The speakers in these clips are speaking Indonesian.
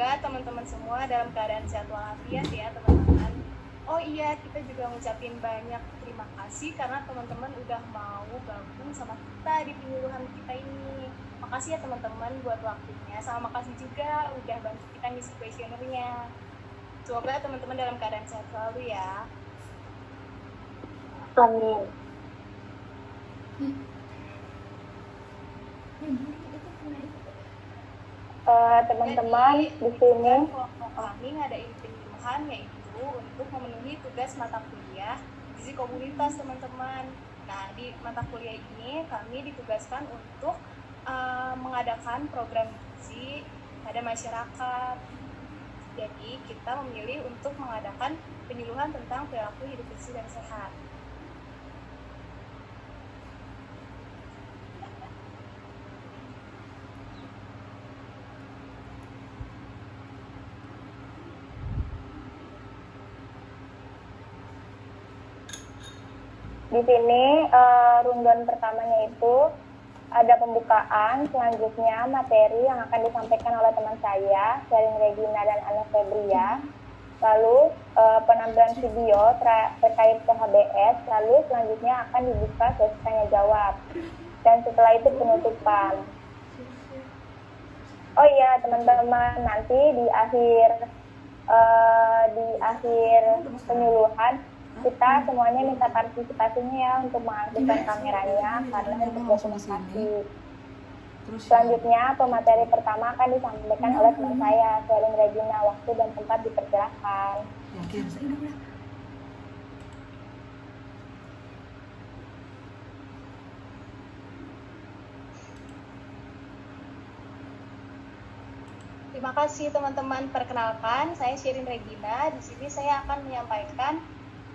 Semoga teman-teman semua dalam keadaan sehat walafiat ya teman-teman. Oh iya, kita juga ngucapin banyak terima kasih karena teman-teman udah mau gabung sama kita di penyuluhan kita ini. Makasih ya teman-teman buat waktunya, sama makasih juga udah bantu kita ngisi kuesionernya. Semoga teman-teman dalam keadaan sehat selalu ya. Amin. Teman-teman di sini kami ngadain penyuluhan yaitu untuk memenuhi tugas mata kuliah gizi komunitas teman-teman. Nah, di mata kuliah ini kami ditugaskan untuk mengadakan program gizi pada masyarakat. Jadi kita memilih untuk mengadakan penyuluhan tentang perilaku hidup bersih dan sehat. Di sini rundown pertamanya itu ada pembukaan, selanjutnya materi yang akan disampaikan oleh teman saya, Sherin Regina dan Anna Febria. Lalu penampilan video terkait PHBS, lalu selanjutnya akan dibuka sesi tanya jawab. Dan setelah itu penutupan. Oh iya teman-teman, nanti di akhir penyuluhan kita semuanya minta partisipasinya ya untuk mengaktifkan kameranya karena untuk dokumentasi. Selanjutnya pemateri pertama akan disampaikan oleh teman saya, Sherin Regina. Waktu dan tempat dipersilakan. Terima kasih teman-teman. Perkenalkan, saya Sherin Regina. Di sini saya akan menyampaikan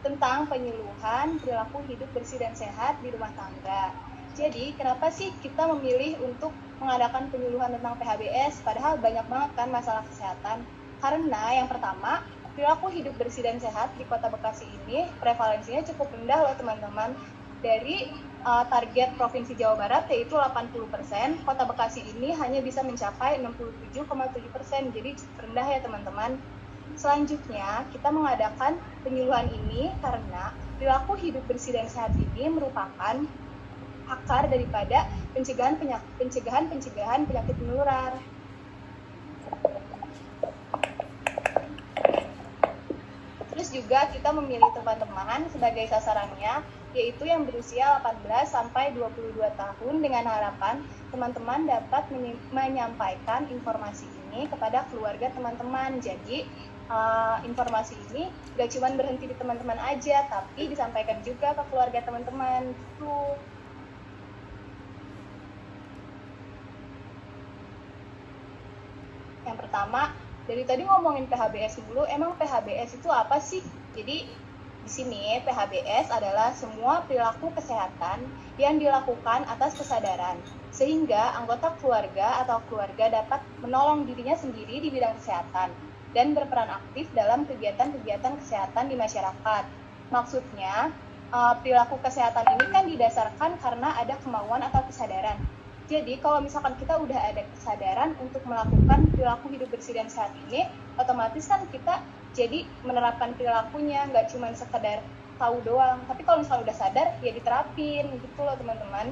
tentang penyuluhan perilaku hidup bersih dan sehat di rumah tangga. Jadi, kenapa sih kita memilih untuk mengadakan penyuluhan tentang PHBS, padahal banyak banget kan masalah kesehatan? Karena yang pertama, perilaku hidup bersih dan sehat di Kota Bekasi ini prevalensinya cukup rendah loh teman-teman. Dari target Provinsi Jawa Barat yaitu 80%, Kota Bekasi ini hanya bisa mencapai 67,7%, jadi cukup rendah ya teman-teman. Selanjutnya, kita mengadakan penyuluhan ini karena perilaku hidup bersih dan sehat ini merupakan akar daripada pencegahan penyakit menular. Terus juga kita memilih teman-teman sebagai sasarannya, yaitu yang berusia 18 sampai 22 tahun dengan harapan teman-teman dapat menyampaikan informasi ini kepada keluarga teman-teman. Jadi informasi ini gak cuma berhenti di teman-teman aja, tapi disampaikan juga ke keluarga teman-teman gitu. Yang pertama, dari tadi ngomongin PHBS dulu, emang PHBS itu apa sih? Jadi di sini PHBS adalah semua perilaku kesehatan yang dilakukan atas kesadaran, sehingga anggota keluarga atau keluarga dapat menolong dirinya sendiri di bidang kesehatan dan berperan aktif dalam kegiatan-kegiatan kesehatan di masyarakat. Maksudnya, perilaku kesehatan ini kan didasarkan karena ada kemauan atau kesadaran. Jadi, kalau misalkan kita udah ada kesadaran untuk melakukan perilaku hidup bersih dan sehat ini, otomatis kan kita jadi menerapkan perilakunya, nggak cuma sekedar tahu doang. Tapi kalau misalnya udah sadar, ya diterapin, gitu loh teman-teman.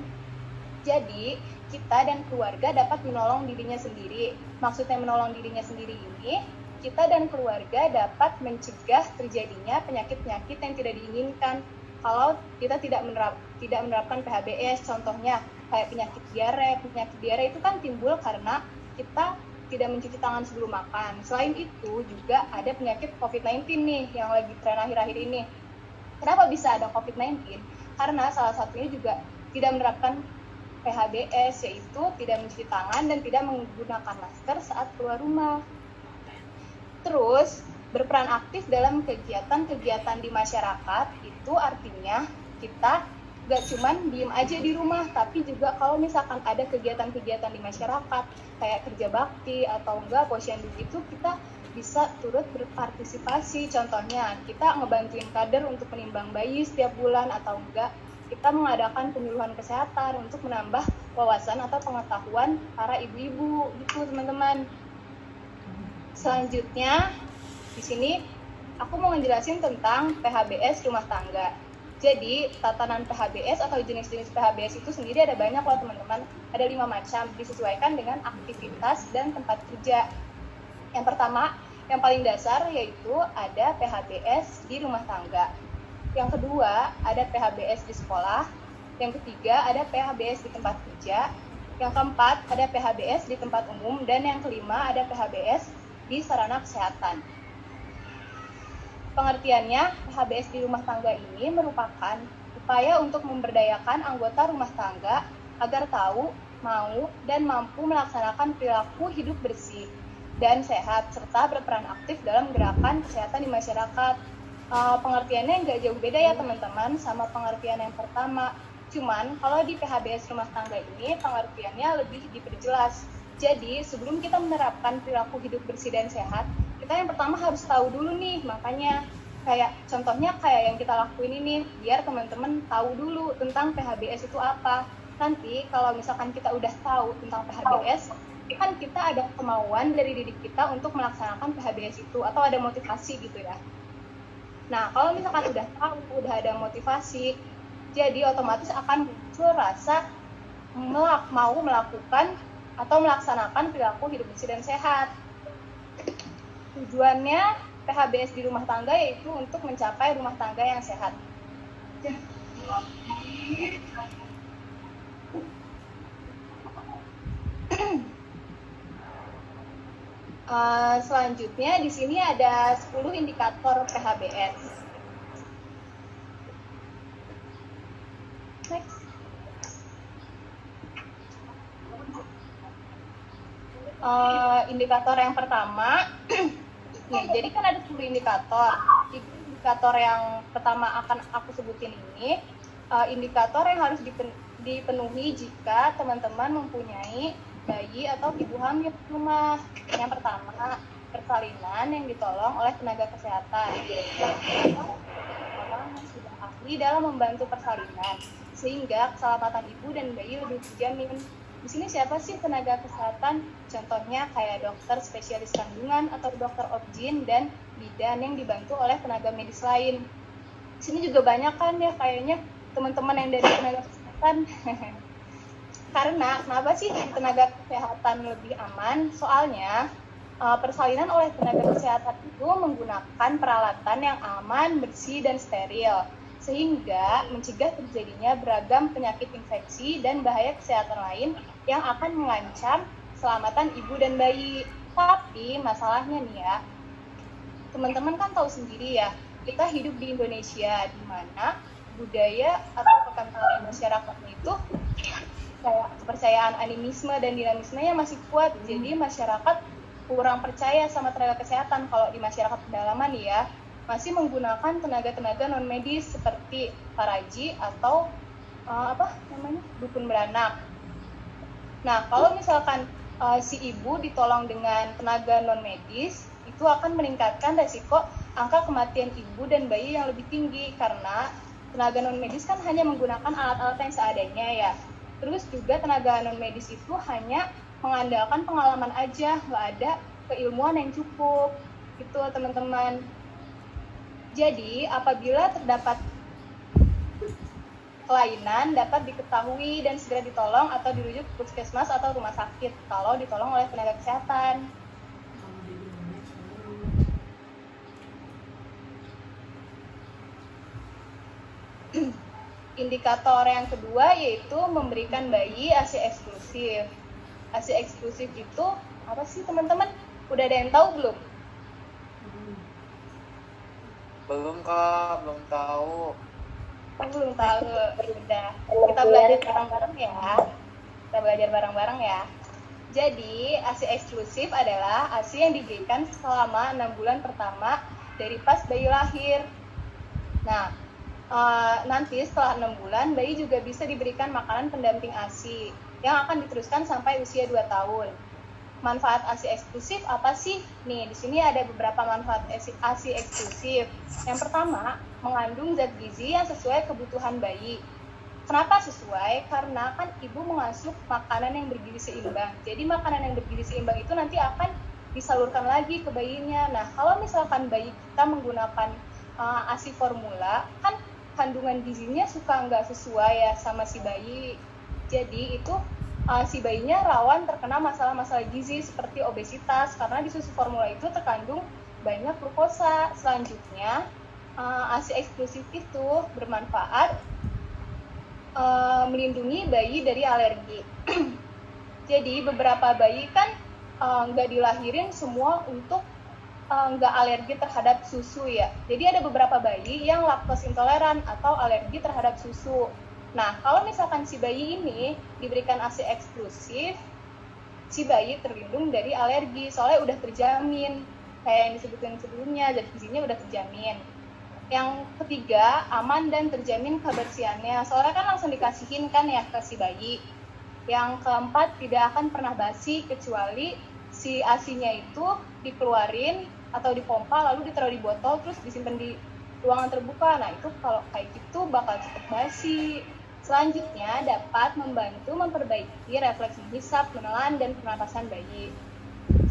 Jadi, kita dan keluarga dapat menolong dirinya sendiri. Maksudnya menolong dirinya sendiri ini, kita dan keluarga dapat mencegah terjadinya penyakit-penyakit yang tidak diinginkan. Kalau kita tidak menerapkan PHBS, contohnya kayak penyakit diare itu kan timbul karena kita tidak mencuci tangan sebelum makan. Selain itu juga ada penyakit COVID-19 nih yang lagi tren akhir-akhir ini. Kenapa bisa ada COVID-19? Karena salah satunya juga tidak menerapkan PHBS, yaitu tidak mencuci tangan dan tidak menggunakan masker saat keluar rumah. Terus, berperan aktif dalam kegiatan-kegiatan di masyarakat, itu artinya kita gak cuman diem aja di rumah, tapi juga kalau misalkan ada kegiatan-kegiatan di masyarakat, kayak kerja bakti atau enggak posyandu gitu, kita bisa turut berpartisipasi. Contohnya, kita ngebantuin kader untuk menimbang bayi setiap bulan, atau enggak kita mengadakan penyuluhan kesehatan untuk menambah wawasan atau pengetahuan para ibu-ibu gitu teman-teman. Selanjutnya, di sini aku mau ngejelasin tentang PHBS rumah tangga. Jadi, tatanan PHBS atau jenis-jenis PHBS itu sendiri ada banyak loh teman-teman. Ada 5 macam, disesuaikan dengan aktivitas dan tempat kerja. Yang pertama, yang paling dasar yaitu ada PHBS di rumah tangga. Yang kedua, ada PHBS di sekolah. Yang ketiga, ada PHBS di tempat kerja. Yang keempat, ada PHBS di tempat umum. Dan yang kelima, ada PHBS di sarana kesehatan. Pengertiannya, PHBS di rumah tangga ini merupakan upaya untuk memberdayakan anggota rumah tangga agar tahu, mau, dan mampu melaksanakan perilaku hidup bersih dan sehat, serta berperan aktif dalam gerakan kesehatan di masyarakat. Pengertiannya nggak jauh beda ya teman-teman sama pengertian yang pertama. Cuman kalau di PHBS rumah tangga ini pengertiannya lebih diperjelas. Jadi sebelum kita menerapkan perilaku hidup bersih dan sehat, kita yang pertama harus tahu dulu nih, makanya contohnya kayak yang kita lakuin ini, biar teman-teman tahu dulu tentang PHBS itu apa. Nanti kalau misalkan kita udah tahu tentang PHBS, kan kita ada kemauan dari diri kita untuk melaksanakan PHBS itu, atau ada motivasi gitu ya. Nah, kalau misalkan udah tahu, udah ada motivasi, jadi otomatis akan muncul rasa mau melakukan atau melaksanakan perilaku hidup bersih dan sehat. Tujuannya PHBS di rumah tangga yaitu untuk mencapai rumah tangga yang sehat. Selanjutnya di sini ada 10 indikator PHBS. Next. Indikator yang pertama, nih, jadi kan ada 10 indikator. Indikator yang pertama akan aku sebutin ini, indikator yang harus dipenuhi jika teman-teman mempunyai bayi atau ibu hamil di rumah. Yang pertama, persalinan yang ditolong oleh tenaga kesehatan. Orang yang sudah ahli dalam membantu persalinan, sehingga keselamatan ibu dan bayi lebih terjamin. Di sini siapa sih tenaga kesehatan? Contohnya kayak dokter spesialis kandungan atau dokter obgyn dan bidan yang dibantu oleh tenaga medis lain. Di sini juga banyak kan ya kayaknya teman-teman yang dari tenaga kesehatan. Karena kenapa sih tenaga kesehatan lebih aman? Soalnya persalinan oleh tenaga kesehatan itu menggunakan peralatan yang aman, bersih, dan steril, sehingga mencegah terjadinya beragam penyakit infeksi dan bahaya kesehatan lain yang akan mengancam keselamatan ibu dan bayi. Tapi masalahnya nih ya, teman-teman kan tahu sendiri ya, kita hidup di Indonesia di mana budaya atau kekentalan masyarakatnya itu kayak kepercayaan animisme dan dinamismenya masih kuat. Jadi masyarakat kurang percaya sama tenaga kesehatan. Kalau di masyarakat pedalaman ya, masih menggunakan tenaga-tenaga non medis seperti paraji atau dukun beranak. Nah, kalau misalkan si ibu ditolong dengan tenaga non medis, itu akan meningkatkan resiko angka kematian ibu dan bayi yang lebih tinggi, karena tenaga non medis kan hanya menggunakan alat-alat yang seadanya ya. Terus juga tenaga non medis itu hanya mengandalkan pengalaman aja, nggak ada keilmuan yang cukup gitu teman-teman. Jadi apabila terdapat kelainan dapat diketahui dan segera ditolong atau dirujuk ke puskesmas atau rumah sakit kalau ditolong oleh tenaga kesehatan. Indikator yang kedua yaitu memberikan bayi ASI eksklusif. ASI eksklusif itu apa sih teman-teman? Udah ada yang tahu belum? Belum Kak, belum tahu. Belum tahu. Udah. Kita belajar bareng-bareng ya. Kita belajar bareng-bareng ya. Jadi, ASI eksklusif adalah ASI yang diberikan selama 6 bulan pertama dari pas bayi lahir. Nah, nanti setelah 6 bulan, bayi juga bisa diberikan makanan pendamping ASI yang akan diteruskan sampai usia 2 tahun. Manfaat ASI eksklusif apa sih? Nih, di sini ada beberapa manfaat ASI eksklusif. Yang pertama, mengandung zat gizi yang sesuai kebutuhan bayi. Kenapa sesuai? Karena kan ibu mengasuh makanan yang bergizi seimbang. Jadi makanan yang bergizi seimbang itu nanti akan disalurkan lagi ke bayinya. Nah, kalau misalkan bayi kita menggunakan ASI formula, kan kandungan gizinya suka nggak sesuai ya sama si bayi. Jadi itu si bayinya rawan terkena masalah-masalah gizi seperti obesitas, karena di susu formula itu terkandung banyak glukosa. Selanjutnya, ASI eksklusif itu bermanfaat melindungi bayi dari alergi. Jadi beberapa bayi kan nggak dilahirin semua untuk nggak alergi terhadap susu ya. Jadi ada beberapa bayi yang laktos intoleran atau alergi terhadap susu. Nah, kalau misalkan si bayi ini diberikan ASI eksklusif, si bayi terlindung dari alergi, soalnya udah terjamin. Kayak yang disebutin sebelumnya, zat gizinya udah terjamin. Yang ketiga, aman dan terjamin kebersihannya, soalnya kan langsung dikasihin kan ya ke si bayi. Yang keempat, tidak akan pernah basi kecuali si ASI-nya itu dikeluarin atau dipompa lalu ditaruh di botol terus disimpan di ruangan terbuka. Nah, itu kalau kayak gitu bakal cepat basi. Selanjutnya, dapat membantu memperbaiki refleks menghisap, menelan, dan pernapasan bayi.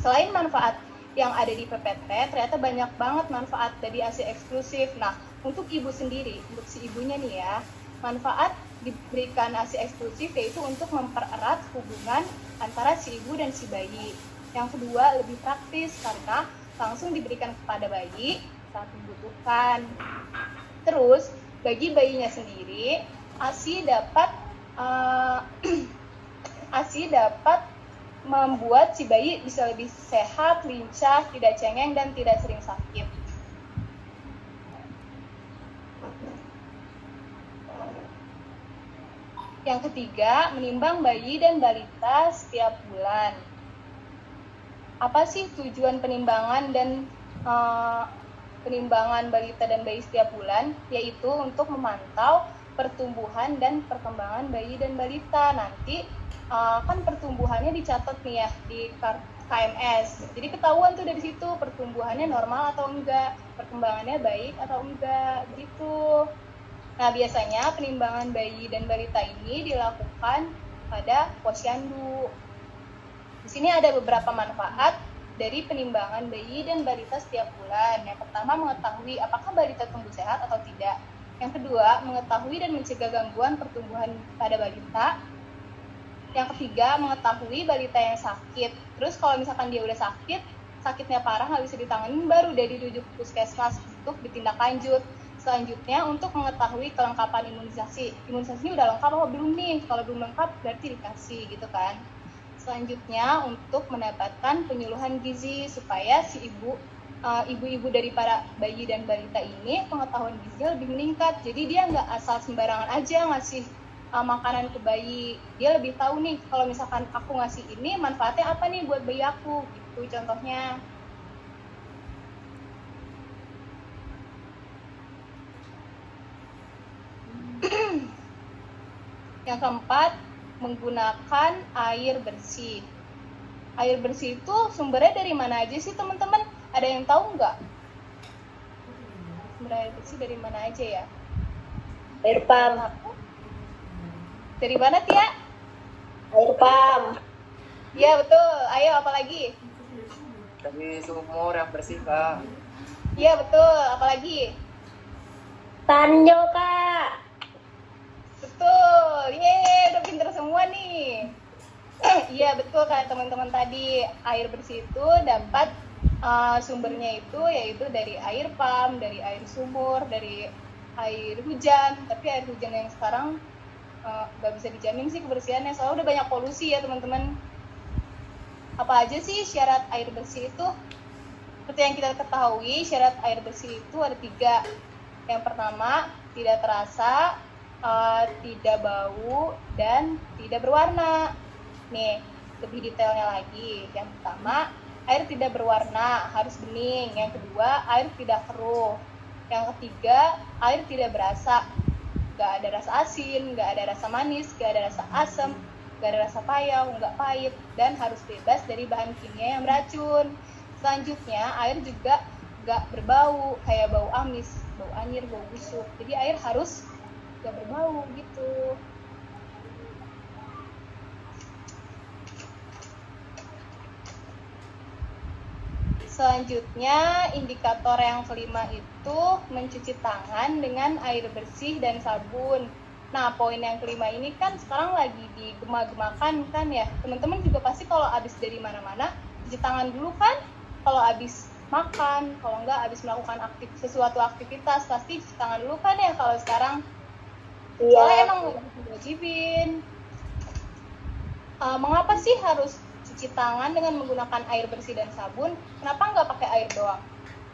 Selain manfaat yang ada di PPT, ternyata banyak banget manfaat dari ASI eksklusif. Nah, untuk ibu sendiri, untuk si ibunya nih ya, manfaat diberikan ASI eksklusif yaitu untuk mempererat hubungan antara si ibu dan si bayi. Yang kedua, lebih praktis karena langsung diberikan kepada bayi saat dibutuhkan. Terus, bagi bayinya sendiri, ASI dapat membuat si bayi bisa lebih sehat, lincah, tidak cengeng, dan tidak sering sakit. Yang ketiga, menimbang bayi dan balita setiap bulan. Apa sih tujuan penimbangan dan penimbangan balita dan bayi setiap bulan? Yaitu untuk memantau pertumbuhan dan perkembangan bayi dan balita. Nanti kan pertumbuhannya dicatat nih ya di KMS. Jadi ketahuan tuh dari situ pertumbuhannya normal atau enggak, perkembangannya baik atau enggak gitu. Nah, biasanya penimbangan bayi dan balita ini dilakukan pada posyandu. Di sini ada beberapa manfaat dari penimbangan bayi dan balita setiap bulan. Yang pertama, mengetahui apakah balita tumbuh sehat atau tidak. Yang kedua, mengetahui dan mencegah gangguan pertumbuhan pada balita. Yang ketiga, mengetahui balita yang sakit. Terus kalau misalkan dia udah sakit, sakitnya parah nggak bisa ditanganin, baru udah dirujuk ke puskesmas untuk ditindak lanjut. Selanjutnya, untuk mengetahui kelengkapan imunisasi. Imunisasinya udah lengkap apa belum nih? Kalau belum lengkap, berarti dikasih gitu kan. Selanjutnya, untuk mendapatkan penyuluhan gizi supaya si ibu-ibu dari para bayi dan balita ini pengetahuan gizinya lebih meningkat. Jadi dia nggak asal sembarangan aja ngasih makanan ke bayi. Dia lebih tahu nih, kalau misalkan aku ngasih ini, manfaatnya apa nih buat bayi aku, gitu contohnya. Yang keempat, menggunakan air bersih. Air bersih itu sumbernya dari mana aja sih teman-teman? Ada yang tahu nggak? Sumber air bersih dari mana aja ya? Air pump. Dari mana, Tia? Air pump. Iya, betul. Ayo, apa lagi? Dari sumur yang bersih, Kak. Iya, betul. Apa lagi? Tanyo, Kak. Betul. Yeay, udah pinter semua nih. Iya, betul kayak teman-teman tadi. Air bersih itu dapat sumbernya itu yaitu dari air pump, dari air sumur, dari air hujan. Tapi air hujan yang sekarang nggak bisa dijamin sih kebersihannya, soalnya udah banyak polusi ya teman-teman. Apa aja sih syarat air bersih itu? Seperti yang kita ketahui, syarat air bersih itu ada 3. Yang pertama, tidak terasa, tidak bau, dan tidak berwarna. Nih, lebih detailnya lagi. Yang pertama, air tidak berwarna, harus bening. Yang kedua, air tidak keruh. Yang ketiga, air tidak berasa. Gak ada rasa asin, gak ada rasa manis, gak ada rasa asam, gak ada rasa payau, gak pahit, dan harus bebas dari bahan kimia yang beracun. Selanjutnya, air juga gak berbau, kayak bau amis, bau anyir, bau busuk. Jadi air harus gak berbau gitu. Selanjutnya, indikator yang kelima itu mencuci tangan dengan air bersih dan sabun. Nah, poin yang kelima ini kan sekarang lagi digema-gemakan kan ya. Teman-teman juga pasti kalau habis dari mana-mana, cuci tangan dulu kan. Kalau habis makan, kalau enggak habis melakukan sesuatu aktivitas, pasti cuci tangan dulu kan ya kalau sekarang. Soalnya emang wajibin. Mengapa sih harus cuci tangan dengan menggunakan air bersih dan sabun? Kenapa nggak pakai air doang?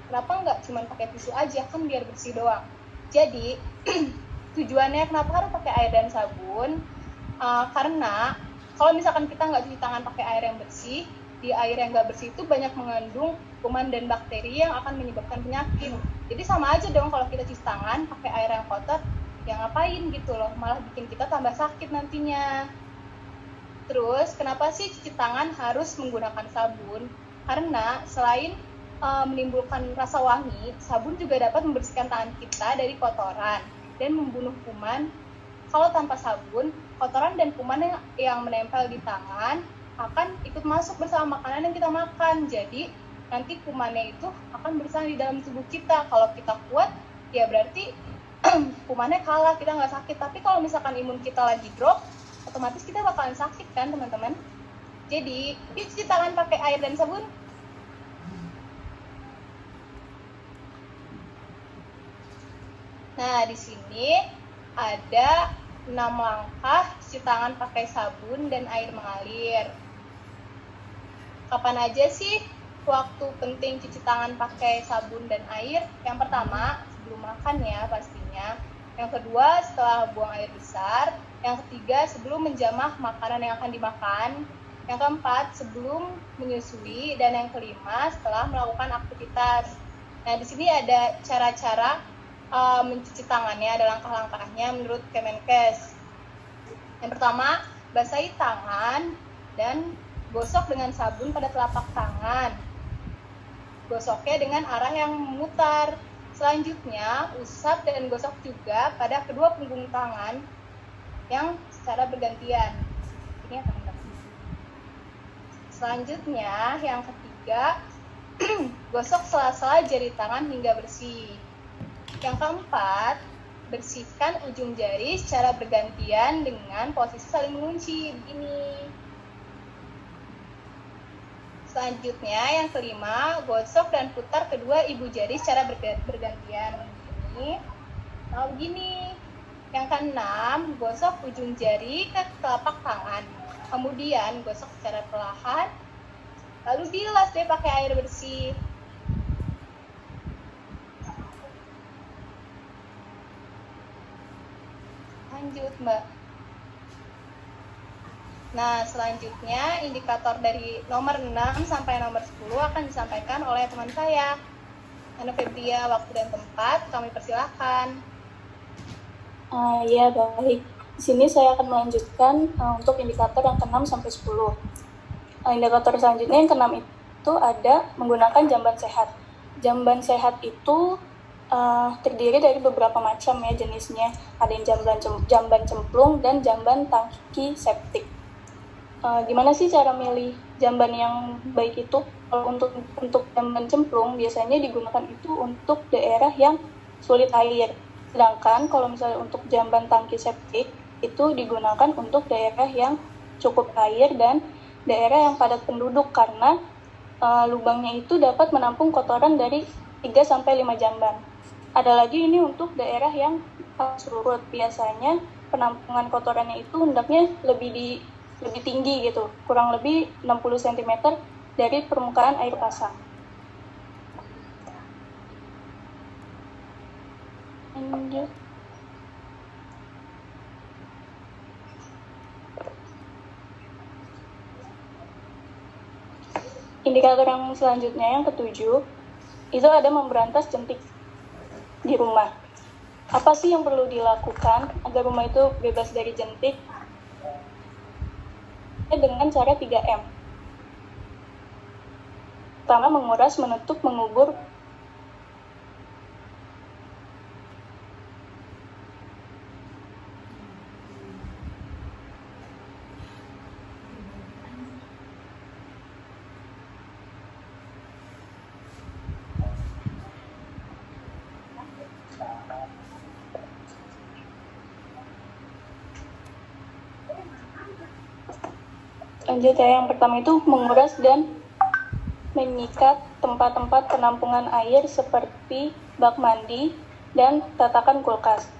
Kenapa nggak cuma pakai tisu aja, kan biar bersih doang? Jadi tujuannya kenapa harus pakai air dan sabun? Karena kalau misalkan kita nggak cuci tangan pakai air yang bersih, di air yang nggak bersih itu banyak mengandung kuman dan bakteri yang akan menyebabkan penyakit. Jadi sama aja dong kalau kita cuci tangan pakai air yang kotor, ya ngapain gitu loh, malah bikin kita tambah sakit nantinya. Terus kenapa sih cuci tangan harus menggunakan sabun? Karena selain menimbulkan rasa wangi, sabun juga dapat membersihkan tangan kita dari kotoran dan membunuh kuman. Kalau tanpa sabun, kotoran dan kuman yang menempel di tangan akan ikut masuk bersama makanan yang kita makan. Jadi nanti kumannya itu akan bersarang di dalam tubuh kita. Kalau kita kuat, ya berarti kumannya kalah, kita nggak sakit. Tapi kalau misalkan imun kita lagi drop, otomatis kita bakalan sakit kan teman-teman. Jadi yuk cuci tangan pakai air dan sabun. Nah, di sini ada 6 langkah cuci tangan pakai sabun dan air mengalir. Kapan aja sih waktu penting cuci tangan pakai sabun dan air? Yang pertama, sebelum makan ya pastinya. Yang kedua, setelah buang air besar. Yang ketiga, sebelum menjamah makanan yang akan dimakan. Yang keempat, sebelum menyusui. Dan yang kelima, setelah melakukan aktivitas. Nah, di sini ada cara-cara mencuci tangannya, ada langkah-langkahnya menurut Kemenkes. Yang pertama, basahi tangan dan gosok dengan sabun pada telapak tangan. Gosoknya dengan arah yang memutar. Selanjutnya, usap dan gosok juga pada kedua punggung tangan yang secara bergantian. Ini ya teman-teman. Selanjutnya, yang ketiga, gosok sela-sela jari tangan hingga bersih. Yang keempat, bersihkan ujung jari secara bergantian dengan posisi saling mengunci. Begini. Selanjutnya, yang kelima, gosok dan putar kedua ibu jari secara bergantian. Begini. Nah, begini. Yang keenam, gosok ujung jari ke telapak tangan. Kemudian gosok secara perlahan. Lalu bilas deh pakai air bersih. Lanjut, Mbak. Nah, selanjutnya indikator dari nomor 6 sampai nomor 10 akan disampaikan oleh teman saya. Ana Febria, waktu dan tempat kami persilahkan. Ya, baik. Di sini saya akan melanjutkan untuk indikator yang ke-6 sampai 10. Indikator selanjutnya yang ke-6 itu ada menggunakan jamban sehat. Jamban sehat itu terdiri dari beberapa macam ya jenisnya. Ada yang jamban cemplung dan jamban tangki septik. Gimana sih cara milih jamban yang baik itu? Kalau untuk jamban cemplung biasanya digunakan itu untuk daerah yang sulit air. Sedangkan kalau misalnya untuk jamban tangki septik itu digunakan untuk daerah yang cukup air dan daerah yang padat penduduk karena lubangnya itu dapat menampung kotoran dari 3-5 jamban. Ada lagi ini untuk daerah yang surut. Biasanya penampungan kotorannya itu hendaknya lebih tinggi gitu, kurang lebih 60 cm dari permukaan air pasang. Lanjut. Indikator yang selanjutnya yang ke-7 itu ada memberantas jentik di rumah. Apa sih yang perlu dilakukan agar rumah itu bebas dari jentik? Dengan cara 3M. Pertama, menguras, menutup, mengubur. Lanjut ya, yang pertama itu menguras dan menyikat tempat-tempat penampungan air seperti bak mandi dan tatakan kulkas.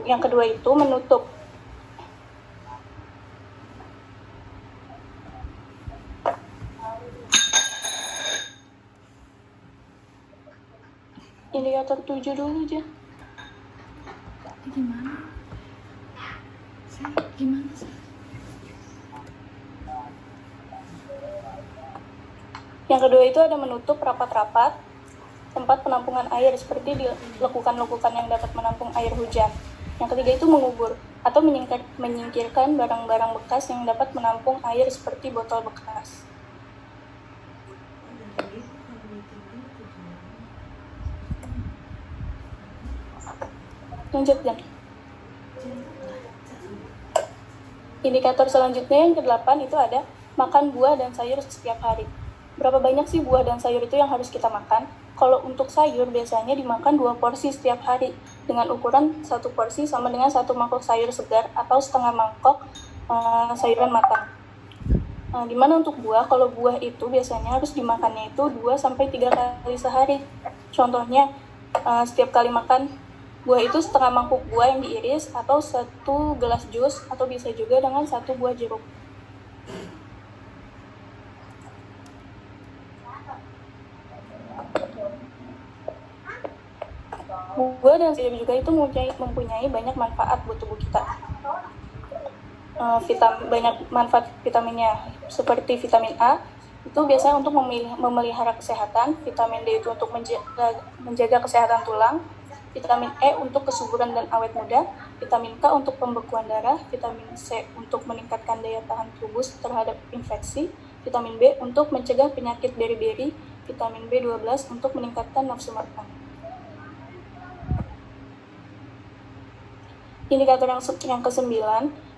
Yang kedua itu menutup. Indikator 7 dulu aja. Gimana? Gimana sih? Yang kedua itu ada menutup rapat-rapat tempat penampungan air seperti di lekukan-lekukan yang dapat menampung air hujan. Yang ketiga itu mengubur atau menyingkirkan barang-barang bekas yang dapat menampung air seperti botol bekas. Lanjut, Jan. Indikator selanjutnya yang ke-8 itu ada makan buah dan sayur setiap hari. Berapa banyak sih buah dan sayur itu yang harus kita makan? Kalau untuk sayur biasanya dimakan 2 porsi setiap hari dengan ukuran 1 porsi sama dengan 1 mangkok sayur segar atau setengah mangkok sayuran matang. Dimana untuk buah, kalau buah itu biasanya harus dimakannya itu 2-3 kali sehari. Contohnya setiap kali makan buah itu setengah mangkuk buah yang diiris atau 1 gelas jus atau bisa juga dengan 1 buah jeruk. Buah dan sayur juga itu mempunyai banyak manfaat buat tubuh kita. Banyak manfaat vitaminnya seperti vitamin A itu biasanya untuk memelihara kesehatan, vitamin D itu untuk menjaga kesehatan tulang, vitamin E untuk kesuburan dan awet muda, vitamin K untuk pembekuan darah, vitamin C untuk meningkatkan daya tahan tubuh terhadap infeksi, vitamin B untuk mencegah penyakit beri-beri, vitamin B12 untuk meningkatkan nafsu makan. Indikator yang ke-9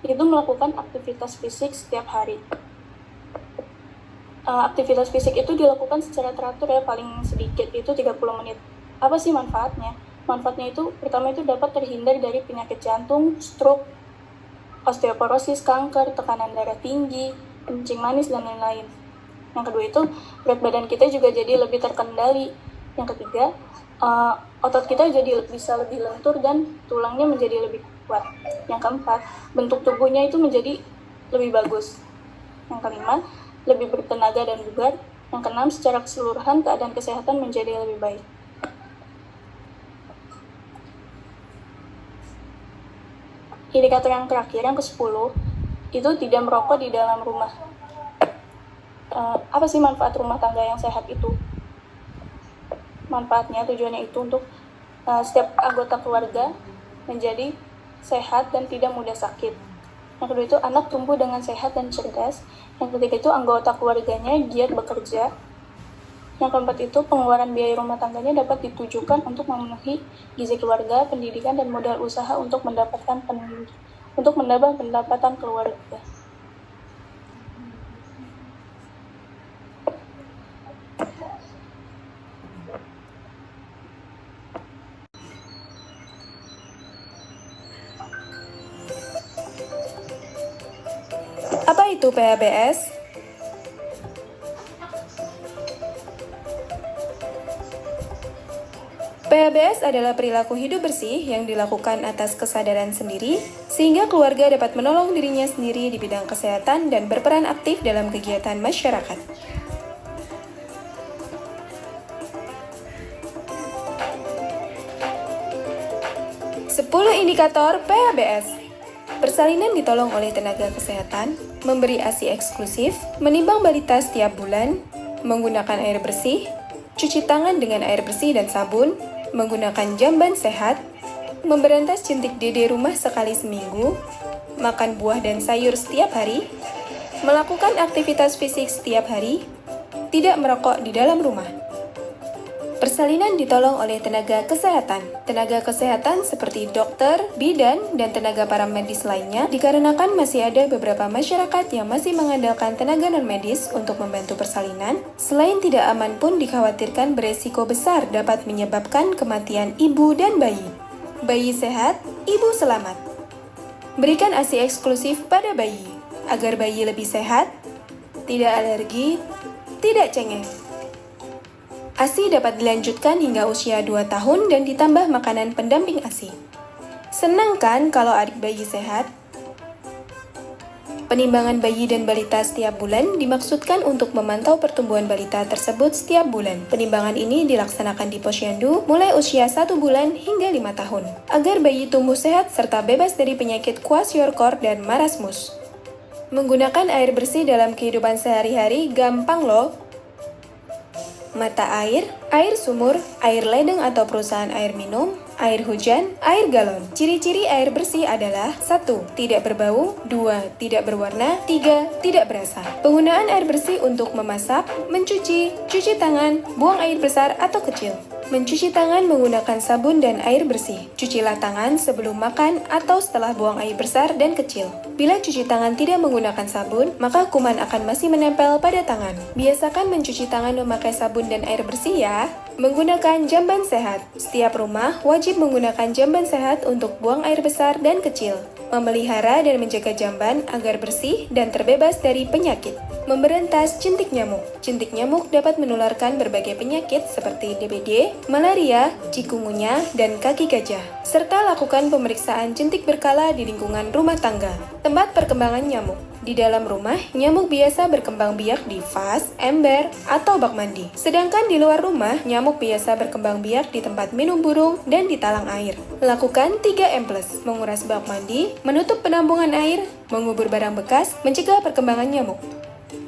itu melakukan aktivitas fisik setiap hari. Aktivitas fisik itu dilakukan secara teratur ya, paling sedikit itu 30 menit. Apa sih manfaatnya? Manfaatnya itu pertama itu dapat terhindar dari penyakit jantung, stroke, osteoporosis, kanker, tekanan darah tinggi, kencing manis, dan lain-lain. Yang kedua itu berat badan kita juga jadi lebih terkendali. Yang ketiga, otot kita jadi bisa lebih lentur dan tulangnya menjadi lebih kuat. Yang keempat, bentuk tubuhnya itu menjadi lebih bagus. Yang kelima, lebih bertenaga dan bugar. Yang keenam, secara keseluruhan keadaan kesehatan menjadi lebih baik. Indikator yang terakhir, yang ke-10, itu tidak merokok di dalam rumah. Apa sih manfaat rumah tangga yang sehat itu? Manfaatnya, tujuannya itu untuk setiap anggota keluarga menjadi sehat dan tidak mudah sakit. Yang kedua itu anak tumbuh dengan sehat dan cerdas. Yang ketiga itu anggota keluarganya giat bekerja. Yang keempat itu pengeluaran biaya rumah tangganya dapat ditujukan untuk memenuhi gizi keluarga, pendidikan, dan modal usaha untuk menambah pendapatan keluarga. Apa itu PHBS? PHBS adalah perilaku hidup bersih yang dilakukan atas kesadaran sendiri, sehingga keluarga dapat menolong dirinya sendiri di bidang kesehatan dan berperan aktif dalam kegiatan masyarakat. Indikator PHBS. Persalinan ditolong oleh tenaga kesehatan, memberi ASI eksklusif, menimbang balita setiap bulan, menggunakan air bersih, cuci tangan dengan air bersih dan sabun, menggunakan jamban sehat, memberantas jentik dede rumah sekali seminggu, makan buah dan sayur setiap hari, melakukan aktivitas fisik setiap hari, tidak merokok di dalam rumah. Persalinan ditolong oleh tenaga kesehatan. Tenaga kesehatan seperti dokter, bidan, dan tenaga paramedis lainnya dikarenakan masih ada beberapa masyarakat yang masih mengandalkan tenaga non-medis untuk membantu persalinan. Selain tidak aman pun dikhawatirkan beresiko besar dapat menyebabkan kematian ibu dan bayi. Bayi sehat, ibu selamat. Berikan ASI eksklusif pada bayi. Agar bayi lebih sehat, tidak alergi, tidak cengeng. ASI dapat dilanjutkan hingga usia 2 tahun dan ditambah makanan pendamping ASI. Senang kan kalau adik bayi sehat? Penimbangan bayi dan balita setiap bulan dimaksudkan untuk memantau pertumbuhan balita tersebut setiap bulan. Penimbangan ini dilaksanakan di posyandu mulai usia 1 bulan hingga 5 tahun, agar bayi tumbuh sehat serta bebas dari penyakit kwashiorkor dan marasmus. Menggunakan air bersih dalam kehidupan sehari-hari gampang loh. Mata air, air sumur, air ledeng atau perusahaan air minum, air hujan, air galon. Ciri-ciri air bersih adalah 1. Tidak berbau, 2. Tidak berwarna, 3. Tidak berasa. Penggunaan air bersih untuk memasak, mencuci, cuci tangan, buang air besar atau kecil. Mencuci tangan menggunakan sabun dan air bersih. Cucilah tangan sebelum makan atau setelah buang air besar dan kecil. Bila cuci tangan tidak menggunakan sabun, maka kuman akan masih menempel pada tangan. Biasakan mencuci tangan memakai sabun dan air bersih ya. Menggunakan jamban sehat. Setiap rumah wajib menggunakan jamban sehat untuk buang air besar dan kecil. Memelihara dan menjaga jamban agar bersih dan terbebas dari penyakit. Memberantas jentik nyamuk. Jentik nyamuk dapat menularkan berbagai penyakit seperti DBD, malaria, cikungunya, dan kaki gajah. Serta lakukan pemeriksaan jentik berkala di lingkungan rumah tangga. Tempat perkembangan nyamuk. Di dalam rumah, nyamuk biasa berkembang biak di vas, ember, atau bak mandi. Sedangkan di luar rumah, nyamuk biasa berkembang biak di tempat minum burung dan di talang air. Lakukan 3M+, menguras bak mandi, menutup penampungan air, mengubur barang bekas, mencegah perkembangan nyamuk.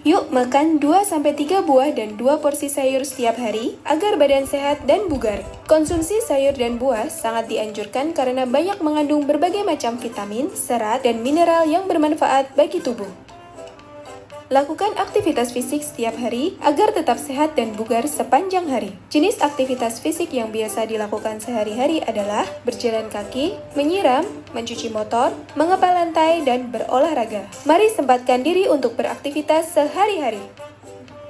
Yuk makan 2-3 buah dan 2 porsi sayur setiap hari agar badan sehat dan bugar. Konsumsi sayur dan buah sangat dianjurkan karena banyak mengandung berbagai macam vitamin, serat, dan mineral yang bermanfaat bagi tubuh. Lakukan aktivitas fisik setiap hari agar tetap sehat dan bugar sepanjang hari. Jenis aktivitas fisik yang biasa dilakukan sehari-hari adalah berjalan kaki, menyiram, mencuci motor, mengepal lantai, dan berolahraga. Mari sempatkan diri untuk beraktivitas sehari-hari.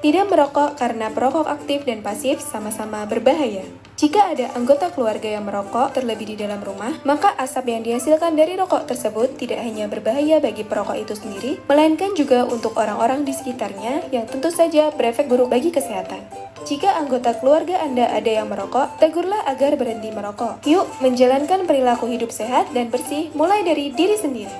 Tidak merokok karena perokok aktif dan pasif sama-sama berbahaya. Jika ada anggota keluarga yang merokok, terlebih di dalam rumah, maka asap yang dihasilkan dari rokok tersebut tidak hanya berbahaya bagi perokok itu sendiri, melainkan juga untuk orang-orang di sekitarnya yang tentu saja berefek buruk bagi kesehatan. Jika anggota keluarga Anda ada yang merokok, tegurlah agar berhenti merokok. Yuk, menjalankan perilaku hidup sehat dan bersih mulai dari diri sendiri.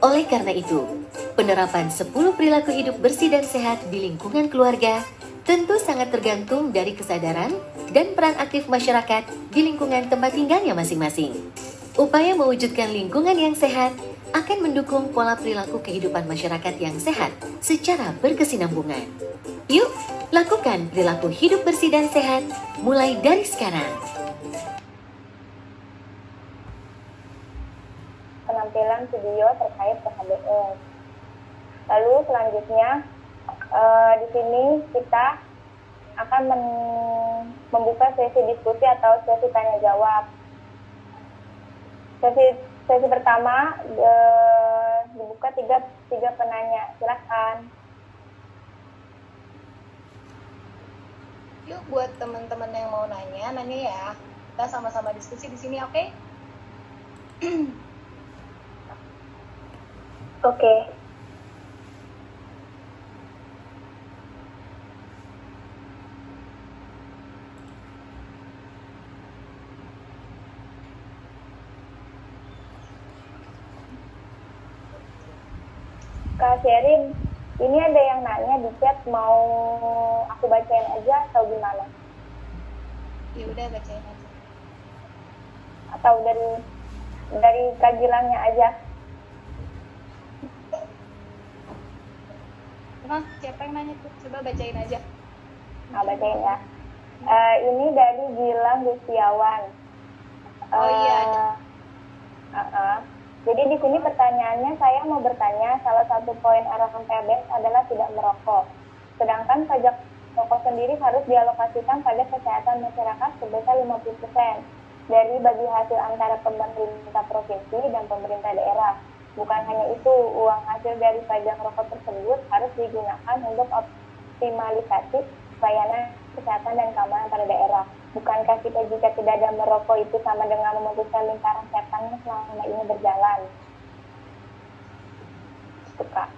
Oleh karena itu, penerapan 10 perilaku hidup bersih dan sehat di lingkungan keluarga tentu sangat tergantung dari kesadaran dan peran aktif masyarakat di lingkungan tempat tinggalnya masing-masing. Upaya mewujudkan lingkungan yang sehat akan mendukung pola perilaku kehidupan masyarakat yang sehat secara berkesinambungan. Yuk, lakukan perilaku hidup bersih dan sehat mulai dari sekarang. Penampilan video terkait PHBS. Lalu selanjutnya di sini kita akan membuka sesi diskusi atau sesi tanya jawab. Sesi pertama dibuka tiga penanya. Silakan. Yuk buat teman-teman yang mau nanya ya. Kita sama-sama diskusi di sini, oke? Oke. Kak Sherin, ini ada yang nanya di chat, mau aku bacain aja atau gimana? Ya udah, bacain aja. Atau dari Kak Gilang-nya aja? Siapa yang nanya tuh? Coba bacain aja. Bacain ya. Ini dari Gilang Gustiawan. Oh iya. Jadi di sini pertanyaannya, saya mau bertanya, salah satu poin arahan PHBS adalah tidak merokok. Sedangkan pajak rokok sendiri harus dialokasikan pada kesehatan masyarakat sebesar 50% dari bagi hasil antara pemerintah provinsi dan pemerintah daerah. Bukan hanya itu, uang hasil dari pajak rokok tersebut harus digunakan untuk optimalisasi pelayanan kesehatan dan keamanan pada daerah. Bukankah kita jika tidak ada merokok itu sama dengan memutuskan lingkaran setan yang selama ini berjalan? Itu Kak.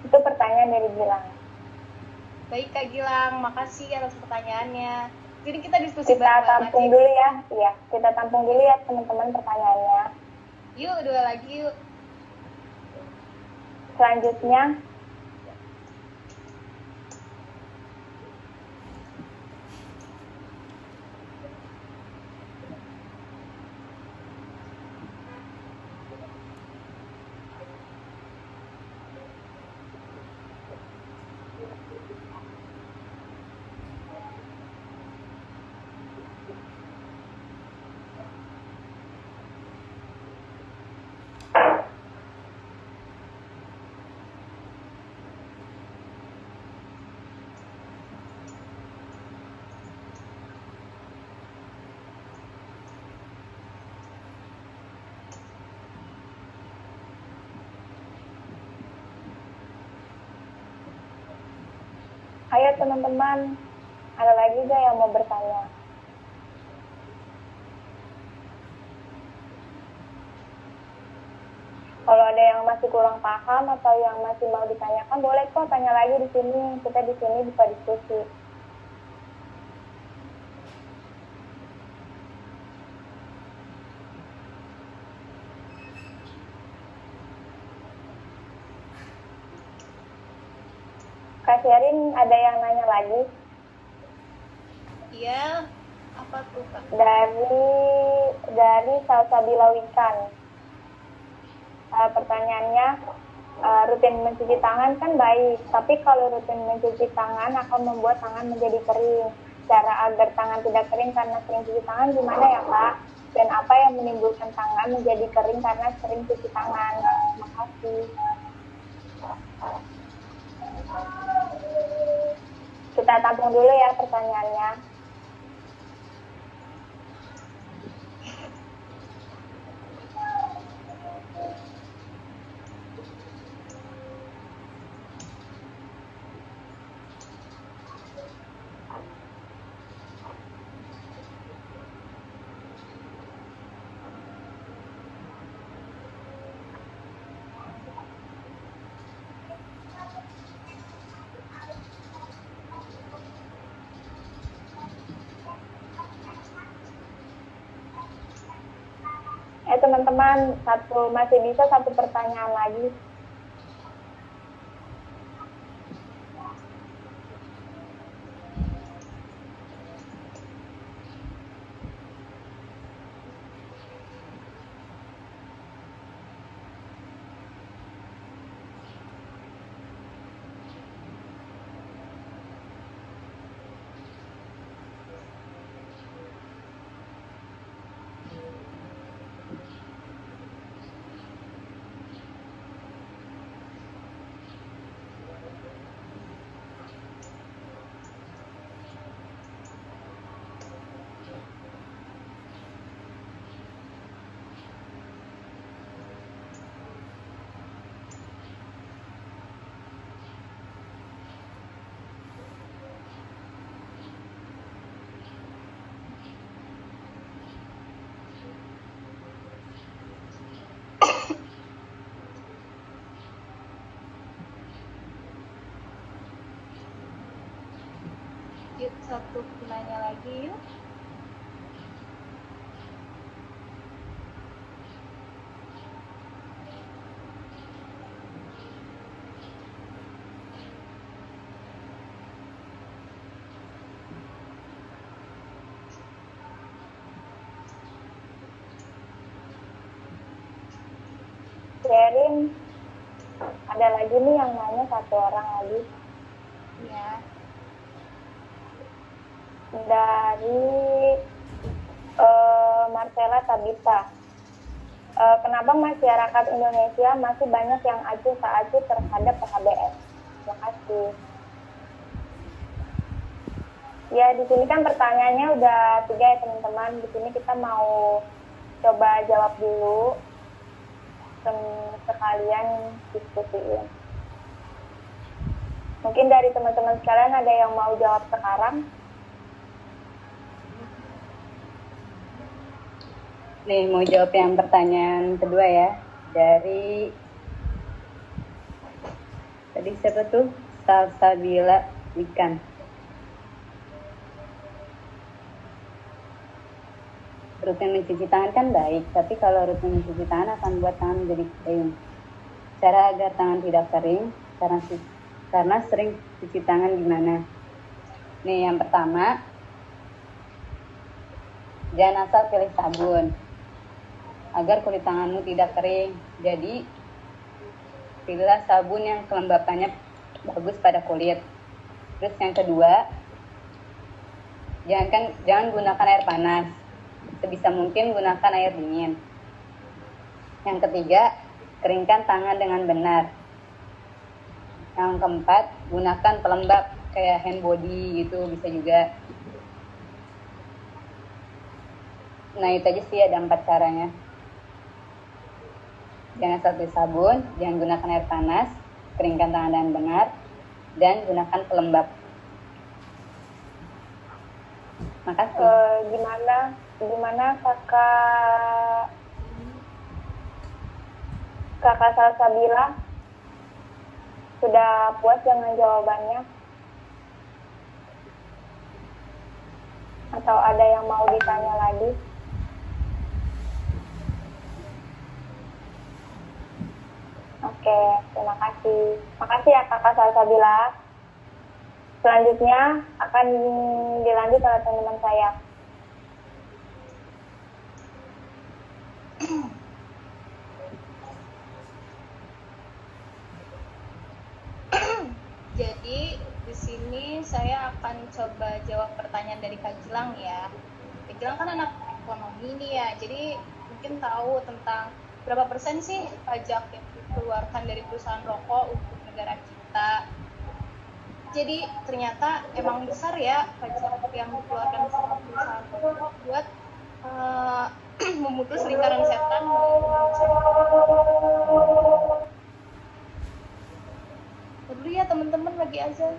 Itu pertanyaan dari Gilang. Baik Kak Gilang, makasih atas pertanyaannya. Jadi kita diskusi Kita bareng-bareng tampung aja. dulu ya. Iya, kita tampung dulu ya teman-teman pertanyaannya. Yuk, dua lagi yuk. Selanjutnya, ayo teman-teman, ada lagi gak yang mau bertanya? Kalau ada yang masih kurang paham atau yang masih mau ditanyakan, boleh kok tanya lagi di sini. Kita di sini bisa diskusi. Kak Sherin, ada yang nanya lagi? Iya, apa tuh Kak? Dari Salsabila Wikan. Pertanyaannya, rutin mencuci tangan kan baik, tapi kalau rutin mencuci tangan akan membuat tangan menjadi kering. Cara agar tangan tidak kering karena sering cuci tangan gimana ya Kak? Dan apa yang menimbulkan tangan menjadi kering karena sering cuci tangan? Terima kasih. Kita tampung dulu ya pertanyaannya. Teman-teman, masih bisa satu pertanyaan lagi. Yuk, satu penanya lagi yuk. Sherin, ada lagi nih yang nanya satu orang lagi. Ya. Dari Marcella Tabita. Kenapa masyarakat Indonesia masih banyak yang acuh tak acuh terhadap PHBS? Terima kasih. Ya, di sini kan pertanyaannya udah 3 ya teman-teman. Di sini kita mau coba jawab dulu. Sekalian diskusiin. Mungkin dari teman-teman sekalian ada yang mau jawab sekarang? Nih, mau jawab yang pertanyaan kedua ya. Dari Tadi siapa tuh? Salsabila ikan. Rutin mencuci tangan kan baik, tapi kalau rutin mencuci tangan akan buat tangan menjadi kering. Cara agar tangan tidak kering, karena sering cuci tangan gimana? Nih, yang pertama, jangan asal pilih sabun agar kulit tanganmu tidak kering. Jadi, pilihlah sabun yang kelembapannya bagus pada kulit. Terus yang kedua, jangan gunakan air panas. Sebisa mungkin gunakan air dingin. Yang ketiga, keringkan tangan dengan benar. Yang keempat, gunakan pelembab kayak hand body gitu, bisa juga. Nah, itu aja sih, ada 4 caranya. Jangan sampai sabun, jangan gunakan air panas, keringkan tangan dengan benar, dan gunakan pelembab. Makasih. Gimana kakak Salsabila? Sudah puas dengan jawabannya? Atau ada yang mau ditanya lagi? Oke, terima kasih. Makasih ya kakak Salsabila. Selanjutnya akan dilanjut oleh teman-teman saya. Jadi di sini saya akan coba jawab pertanyaan dari Kak Gilang ya. Kak Gilang kan anak ekonomi nih ya, jadi mungkin tahu tentang berapa persen sih pajak yang dikeluarkan dari perusahaan rokok untuk negara kita. Jadi ternyata emang besar ya pajak yang dikeluarkan sama perusahaan rokok buat memutus lingkaran setan. Dulu ya teman-teman, lagi azan.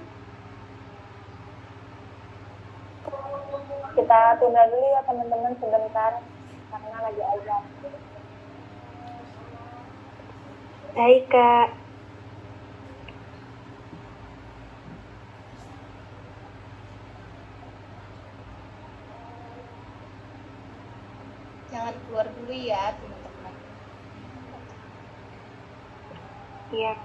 Kita tunda dulu ya teman-teman sebentar karena lagi azan. Baik Kak. Jangan keluar dulu ya teman-teman. Iya.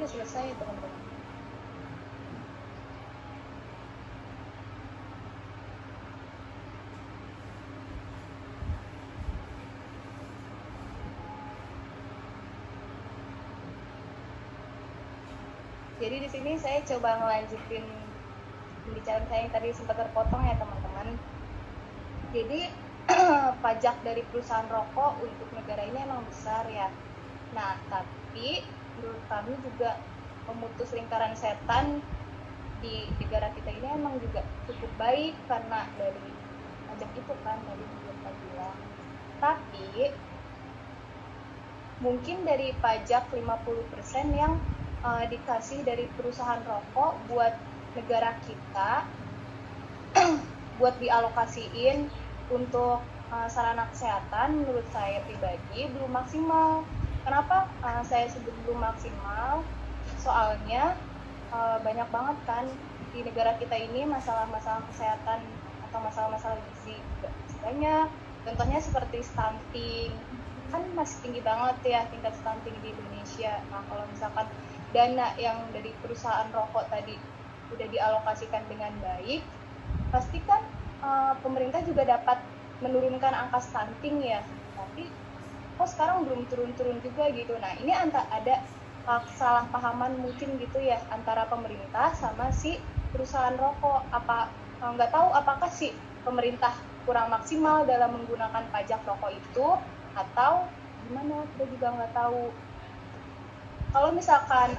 udah selesai teman-teman. Jadi di sini saya coba ngelanjutin pembicaraan saya yang tadi sempat terpotong ya teman-teman. Jadi pajak dari perusahaan rokok untuk negara ini emang besar ya. Nah, tapi menurut kami juga memutus lingkaran setan di negara kita ini emang juga cukup baik karena dari pajak itu kan tadi juga Pak bilang. Tapi mungkin dari pajak 50% yang dikasih dari perusahaan rokok buat negara kita buat dialokasiin untuk sarana kesehatan, menurut saya pribadi belum maksimal. Kenapa saya sebut belum maksimal? Soalnya banyak banget kan di negara kita ini masalah-masalah kesehatan atau masalah-masalah gizi juga banyak. Contohnya seperti stunting, kan masih tinggi banget ya tingkat stunting di Indonesia. Nah, kalau misalkan dana yang dari perusahaan rokok tadi udah dialokasikan dengan baik, pasti kan pemerintah juga dapat menurunkan angka stunting ya. Tapi kok sekarang belum turun-turun juga gitu. Nah, ini ada kesalahpahaman mungkin gitu ya antara pemerintah sama si perusahaan rokok. Nggak tahu apakah si pemerintah kurang maksimal dalam menggunakan pajak rokok itu atau gimana, kita juga nggak tahu. Kalau misalkan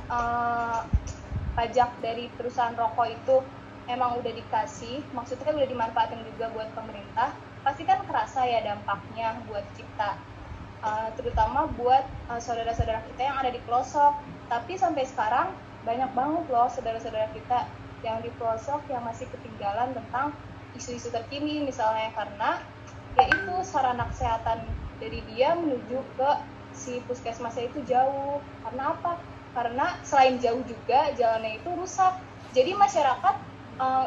pajak dari perusahaan rokok itu emang udah dikasih, maksudnya kan udah dimanfaatin juga buat pemerintah, pasti kan kerasa ya dampaknya buat kita, terutama buat saudara-saudara kita yang ada di pelosok. Tapi sampai sekarang banyak banget loh saudara-saudara kita yang di pelosok yang masih ketinggalan tentang isu-isu terkini, misalnya karena yaitu sarana kesehatan dari dia menuju ke si puskesmasnya itu jauh. Karena apa? Karena selain jauh juga jalannya itu rusak. Jadi masyarakat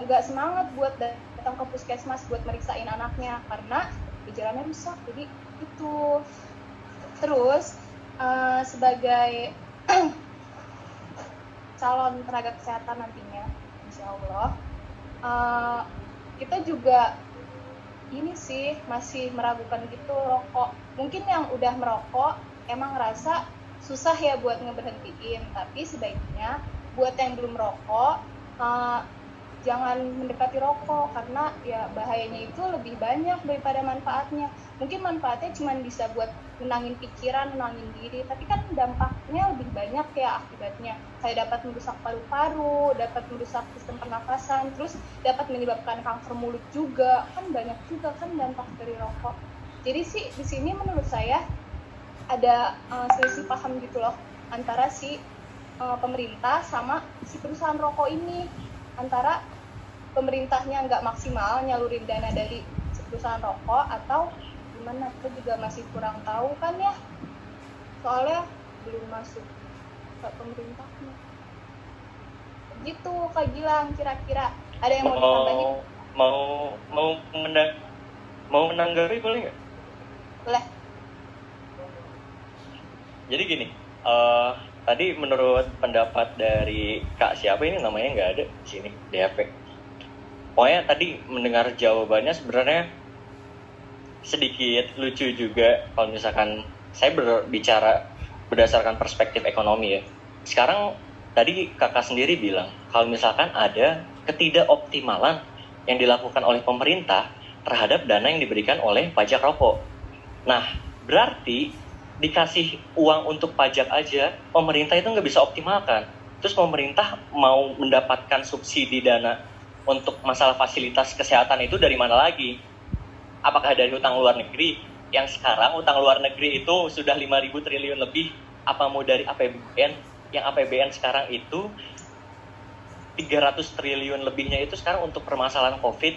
nggak semangat buat datang ke puskesmas buat meriksain anaknya karena jalannya rusak. Jadi itu. Terus sebagai calon tenaga kesehatan nantinya, insya Allah kita juga ini sih masih meragukan gitu rokok. Mungkin yang udah merokok emang ngerasa susah ya buat ngeberhentiin, tapi sebaiknya buat yang belum merokok jangan mendekati rokok karena ya bahayanya itu lebih banyak daripada manfaatnya. Mungkin manfaatnya cuma bisa buat menangin pikiran, menangin diri, tapi kan dampaknya lebih banyak ya akibatnya. Kayak dapat merusak paru-paru, dapat merusak sistem pernafasan, terus dapat menyebabkan kanker mulut juga. Kan banyak juga kan dampak dari rokok. Jadi sih di sini menurut saya ada selisih paham gitu loh antara si pemerintah sama si perusahaan rokok ini. Antara pemerintahnya nggak maksimal nyalurin dana dari perusahaan rokok atau gimana, kita juga masih kurang tahu kan ya, soalnya belum masuk ke pemerintahnya gitu. Kak Gilang, kira-kira ada yang mau ditambahin? Mau menanggapi boleh nggak? Boleh. Jadi gini, tadi menurut pendapat dari Kak siapa ini namanya nggak ada di sini, DAP. Pokoknya tadi mendengar jawabannya sebenarnya sedikit lucu juga kalau misalkan saya berbicara berdasarkan perspektif ekonomi ya. Sekarang tadi kakak sendiri bilang kalau misalkan ada ketidakoptimalan yang dilakukan oleh pemerintah terhadap dana yang diberikan oleh pajak rokok. Nah, berarti dikasih uang untuk pajak aja, pemerintah itu nggak bisa optimalkan. Terus pemerintah mau mendapatkan subsidi dana untuk masalah fasilitas kesehatan itu dari mana lagi? Apakah dari utang luar negeri? Yang sekarang utang luar negeri itu sudah 5.000 triliun lebih. Apa mau dari APBN? Yang APBN sekarang itu 300 triliun lebihnya itu sekarang untuk permasalahan COVID.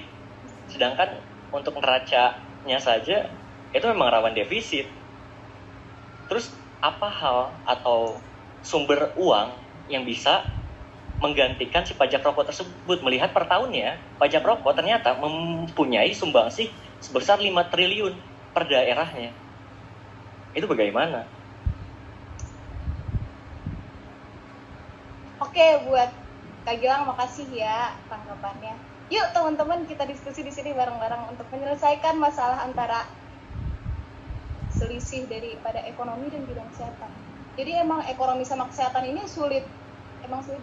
Sedangkan untuk neracanya saja itu memang rawan defisit. Terus apa hal atau sumber uang yang bisa menggantikan si pajak rokok tersebut, melihat per tahunnya pajak rokok ternyata mempunyai sumbangsih sebesar 5 triliun per daerahnya. Itu bagaimana? Oke, buat Kak Gilang makasih ya tanggapannya. Yuk teman-teman kita diskusi di sini bareng-bareng untuk menyelesaikan masalah antara selisih daripada ekonomi dan bidang kesehatan. Jadi emang ekonomi sama kesehatan ini sulit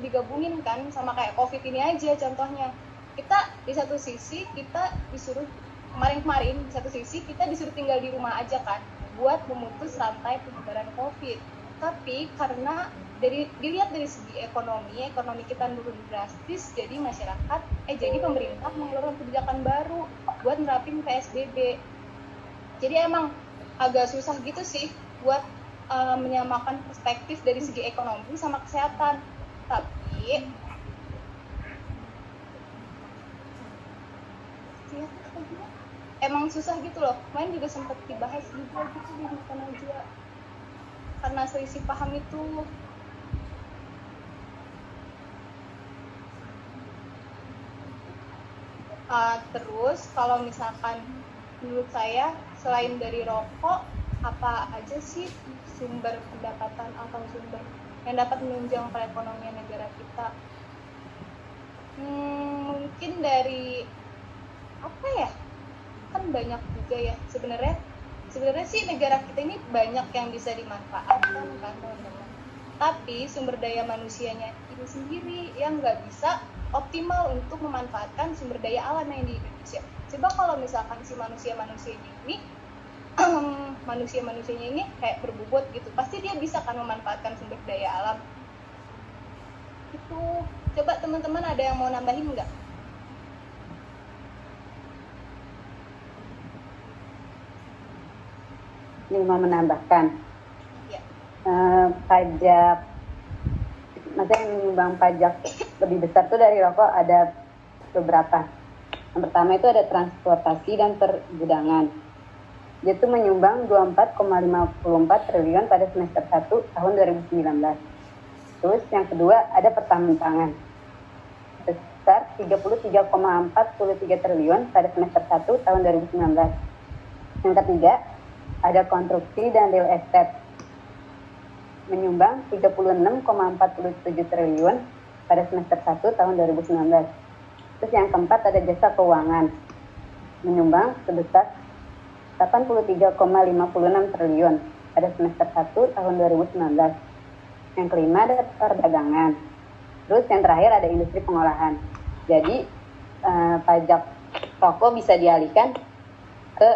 digabungin kan, sama kayak COVID ini aja contohnya. Kita di satu sisi kita disuruh kemarin di satu sisi kita disuruh tinggal di rumah aja kan buat memutus rantai penyebaran COVID. Tapi karena dilihat dari segi ekonomi kita turun drastis, jadi pemerintah mengeluarkan kebijakan baru buat nerapin PSBB. Jadi emang agak susah gitu sih buat menyamakan perspektif dari segi ekonomi sama kesehatan. Tapi emang susah gitu loh. Kemarin juga sempat dibahas juga gitu di Bukan Aja. Karena selisih paham itu. Terus kalau misalkan menurut saya selain dari rokok, apa aja sih sumber pendapatan atau sumber yang dapat menunjang perekonomian negara kita? Mungkin dari apa ya? Kan banyak juga ya sebenarnya sih negara kita ini banyak yang bisa dimanfaatkan kan teman-teman. Tapi sumber daya manusianya itu sendiri yang nggak bisa optimal untuk memanfaatkan sumber daya alam yang di Indonesia. Coba kalau misalkan si manusianya ini kayak berbobot gitu, pasti dia bisa kan memanfaatkan sumber daya alam itu. Coba teman-teman ada yang mau nambahin nggak? Ini mau menambahkan Ya. Pajak, maksudnya yang menyumbang pajak lebih besar tuh dari rokok ada beberapa. Yang pertama itu ada transportasi dan pergudangan. Dia tuh menyumbang 24,54 triliun pada semester 1 tahun 2019. Terus yang kedua ada pertambangan sebesar 33,43 triliun pada semester 1 tahun 2019. Yang ketiga ada konstruksi dan real estate menyumbang 36,47 triliun pada semester 1 tahun 2019. Terus yang keempat ada jasa keuangan menyumbang sebesar 83,56 triliun pada semester 1 tahun 2019. Yang kelima ada perdagangan. Terus yang terakhir ada industri pengolahan. Jadi pajak rokok bisa dialihkan ke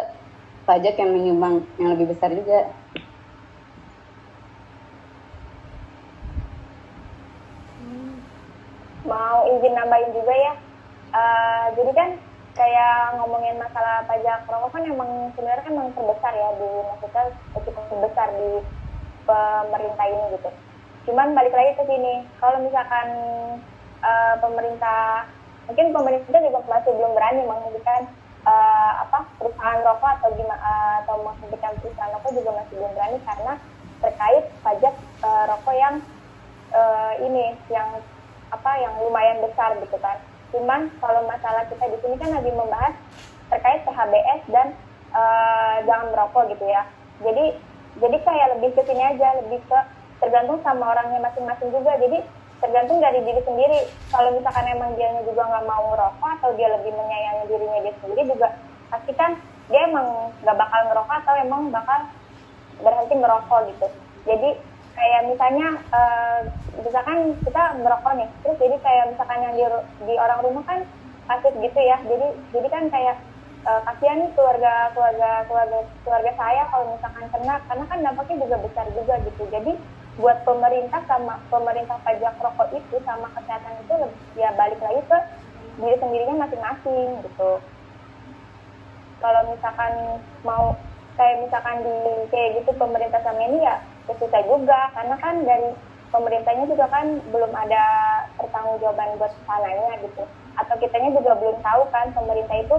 pajak yang menyumbang yang lebih besar juga. Mau izin nambahin juga ya. Jadi kan kayak ngomongin masalah pajak rokok kan emang sebenarnya kan emang terbesar ya maksudnya cukup terbesar di pemerintah ini gitu. Cuman balik lagi ke sini, kalau misalkan mungkin pemerintah juga masih belum berani menghentikan perusahaan rokok atau menghentikan perusahaan rokok juga masih belum berani karena terkait pajak rokok yang yang lumayan besar gitu kan. Cuman kalau masalah kita di sini kan lagi membahas terkait PHBS dan jangan merokok gitu ya. Jadi kayak lebih ke sini aja, lebih ke tergantung sama orangnya masing-masing juga. Jadi tergantung dari diri sendiri. Kalau misalkan emang dia juga nggak mau ngerokok atau dia lebih menyayangi dirinya dia sendiri juga, pasti kan dia emang nggak bakal ngerokok atau emang bakal berhenti merokok gitu. Jadi kayak misalnya misalkan kita merokok nih, terus jadi kayak misalkan yang di orang rumah kan pasif gitu ya. Jadi kan kayak kasihan nih keluarga saya kalau misalkan kena, karena kan dampaknya juga besar juga gitu. Jadi buat pemerintah pajak rokok itu sama kesehatan itu ya balik lagi ke diri sendirinya masing-masing gitu. Kalau misalkan mau kayak misalkan kayak gitu pemerintah sama ini ya susah juga, karena kan dari pemerintahnya juga kan belum ada pertanggungjawaban buat sananya gitu, atau kitanya juga belum tahu kan pemerintah itu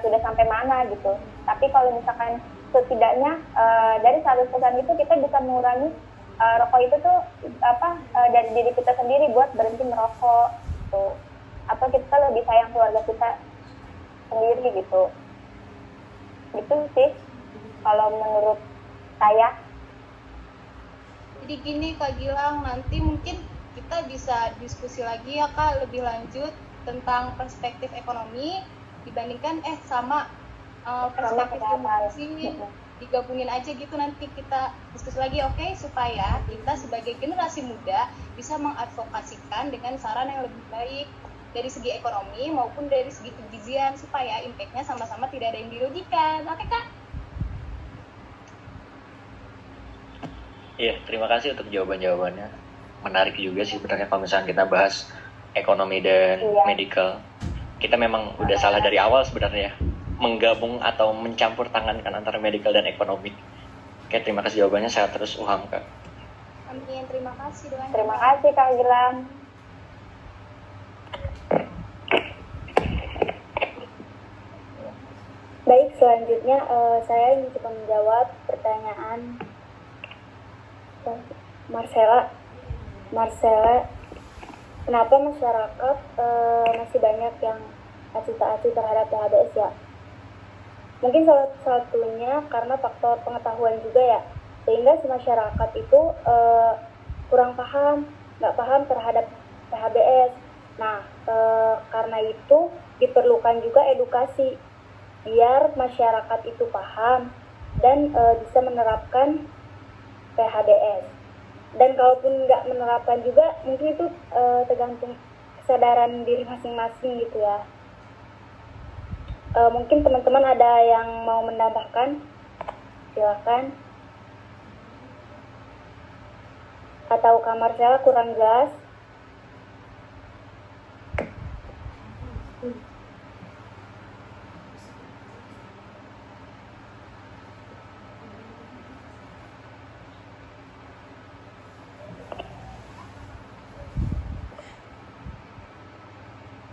sudah sampai mana gitu. Tapi kalau misalkan setidaknya dari 100% itu kita bisa mengurangi rokok itu tuh dari diri kita sendiri buat berhenti merokok gitu, atau kita lebih sayang keluarga kita sendiri gitu. Gitu sih kalau menurut saya. Jadi gini Kak Gilang, nanti mungkin kita bisa diskusi lagi ya Kak lebih lanjut tentang perspektif ekonomi dibandingkan sama perspektif imunisasi, digabungin aja gitu, nanti kita diskusi lagi, oke, supaya kita sebagai generasi muda bisa mengadvokasikan dengan saran yang lebih baik dari segi ekonomi maupun dari segi kegizian, supaya impact-nya sama-sama tidak ada yang dirugikan. Oke Kak? Iya, terima kasih untuk jawaban-jawabannya. Menarik juga sih sebenarnya kalau misalnya kita bahas ekonomi dan medical. Kita memang udah salah dari awal sebenarnya, menggabung atau mencampur tangankan antara medical dan ekonomi. Oke, terima kasih jawabannya. Sehat terus Uham, Kak. Amin, terima kasih doanya. Terima kasih Kak Gilang. Baik, selanjutnya saya ingin coba menjawab pertanyaan Marcella, kenapa masyarakat masih banyak yang acuh-acuh terhadap PHBS ya? Mungkin salah satunya karena faktor pengetahuan juga ya, sehingga si masyarakat itu kurang paham, nggak paham terhadap PHBS. Nah, karena itu diperlukan juga edukasi biar masyarakat itu paham dan bisa menerapkan PHBS. Dan kalaupun nggak menerapkan juga, mungkin itu tergantung kesadaran diri masing-masing gitu ya. Mungkin teman-teman ada yang mau menambahkan, silakan. Atau Kak Marcella kurang jelas?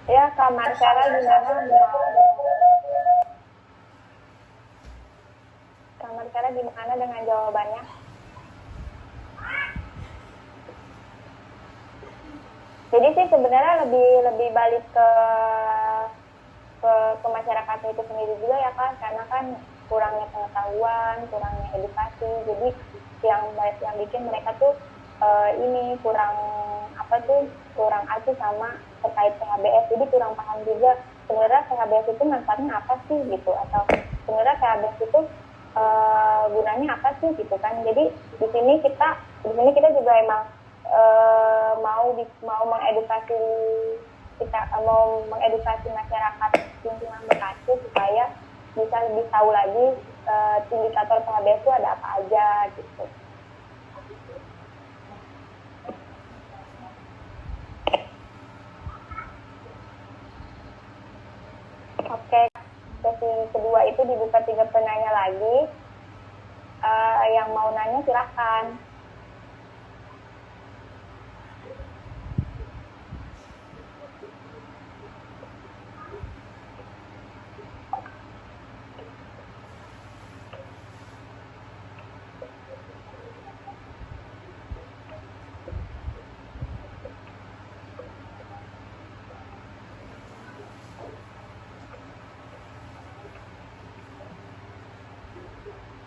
Ya, Kak Marcella gimana? Kak Marcella gimana dengan jawabannya? Jadi sih sebenarnya lebih balik ke masyarakatnya itu sendiri juga ya Kak, karena kan kurangnya pengetahuan, kurangnya edukasi. Jadi yang bikin mereka tuh kurang acuh sama terkait PHBS, jadi kurang paham juga sebenarnya PHBS itu manfaatnya apa sih gitu, atau sebenarnya PHBS itu gunanya apa sih gitu kan. Jadi di sini kita juga emang mau mengedukasi masyarakat lingkungan Bekasi supaya bisa lebih tahu lagi indikator PHBS itu ada apa aja gitu. Oke, sesi kedua itu dibuka 3 penanya lagi. Yang mau nanya silahkan.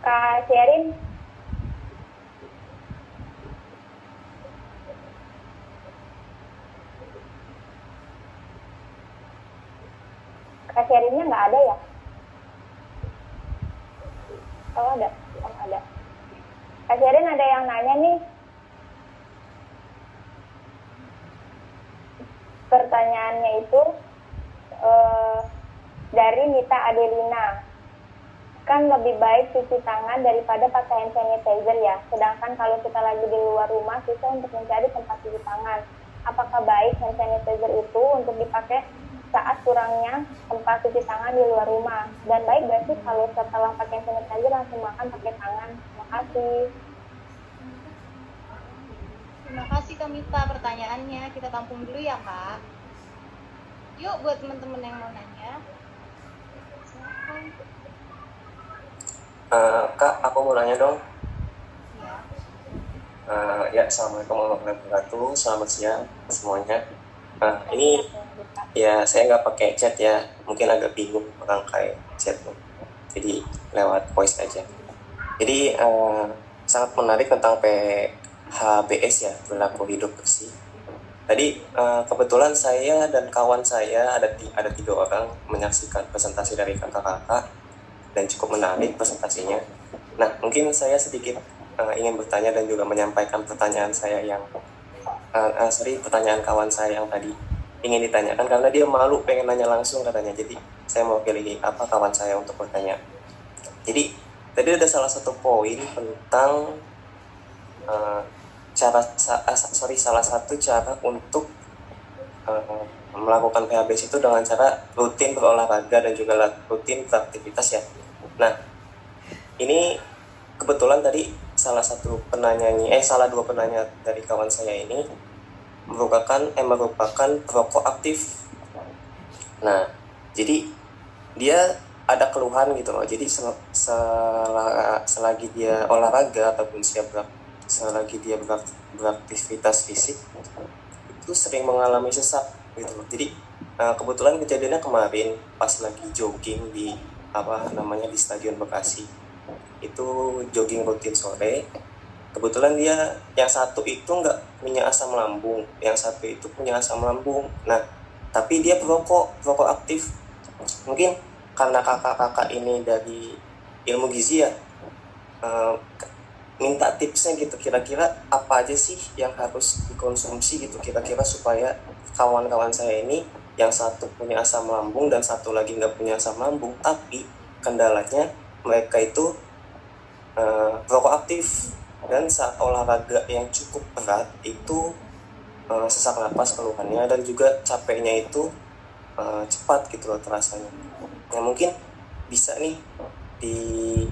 Kak Sherin. Kak Sherinnya nggak ada ya? Oh ada, ada. Kak Sherin ada yang nanya nih. Pertanyaannya itu dari Nita Adelina. Kan lebih baik cuci tangan daripada pakai hand sanitizer ya. Sedangkan kalau kita lagi di luar rumah, susah untuk mencari tempat cuci tangan. Apakah baik hand sanitizer itu untuk dipakai saat kurangnya tempat cuci tangan di luar rumah? Dan baik gak sih kalau setelah pakai sanitizer langsung makan pakai tangan? Terima kasih. Terima kasih Kak Mita pertanyaannya. Kita tampung dulu ya Kak. Yuk buat teman-teman yang mau nanya. Silakan. Kak, aku mau nanya dong. Ya. Assalamualaikum warahmatullahi wabarakatuh. Selamat siang semuanya. Ini ya saya nggak pakai chat ya, mungkin agak bingung merangkai chat, jadi lewat voice aja. Jadi sangat menarik tentang PHBS ya, perilaku hidup bersih. Tadi kebetulan saya dan kawan saya ada 3 orang menyaksikan presentasi dari kakak-kakak dan cukup menarik presentasinya. Nah, mungkin saya sedikit ingin bertanya dan juga menyampaikan pertanyaan saya yang pertanyaan kawan saya yang tadi ingin ditanyakan karena dia malu pengen nanya langsung katanya. Jadi saya mau pilih kawan saya untuk bertanya. Jadi tadi ada salah satu poin tentang salah satu cara untuk melakukan PHBS itu dengan cara rutin berolahraga dan juga rutin beraktivitas ya. Nah, ini kebetulan tadi salah dua penanya dari kawan saya ini merupakan perokok aktif. Nah, jadi dia ada keluhan gitu loh. Jadi selagi dia olahraga ataupun selagi dia beraktivitas fisik itu sering mengalami sesak gitu loh. Jadi kebetulan kejadiannya kemarin pas lagi jogging di di Stadion Bekasi. Itu jogging rutin sore. Kebetulan dia yang satu itu nggak punya asam lambung, yang satu itu punya asam lambung. Nah, tapi dia perokok aktif. Mungkin karena kakak-kakak ini dari ilmu gizi ya, minta tipsnya gitu, kira-kira apa aja sih yang harus dikonsumsi gitu kira-kira supaya kawan-kawan saya ini yang satu punya asam lambung dan satu lagi nggak punya asam lambung, tapi kendalanya mereka itu perokok aktif dan saat olahraga yang cukup berat itu sesak napas keluhannya dan juga capeknya itu cepat gitu loh terasanya. Nah, mungkin bisa nih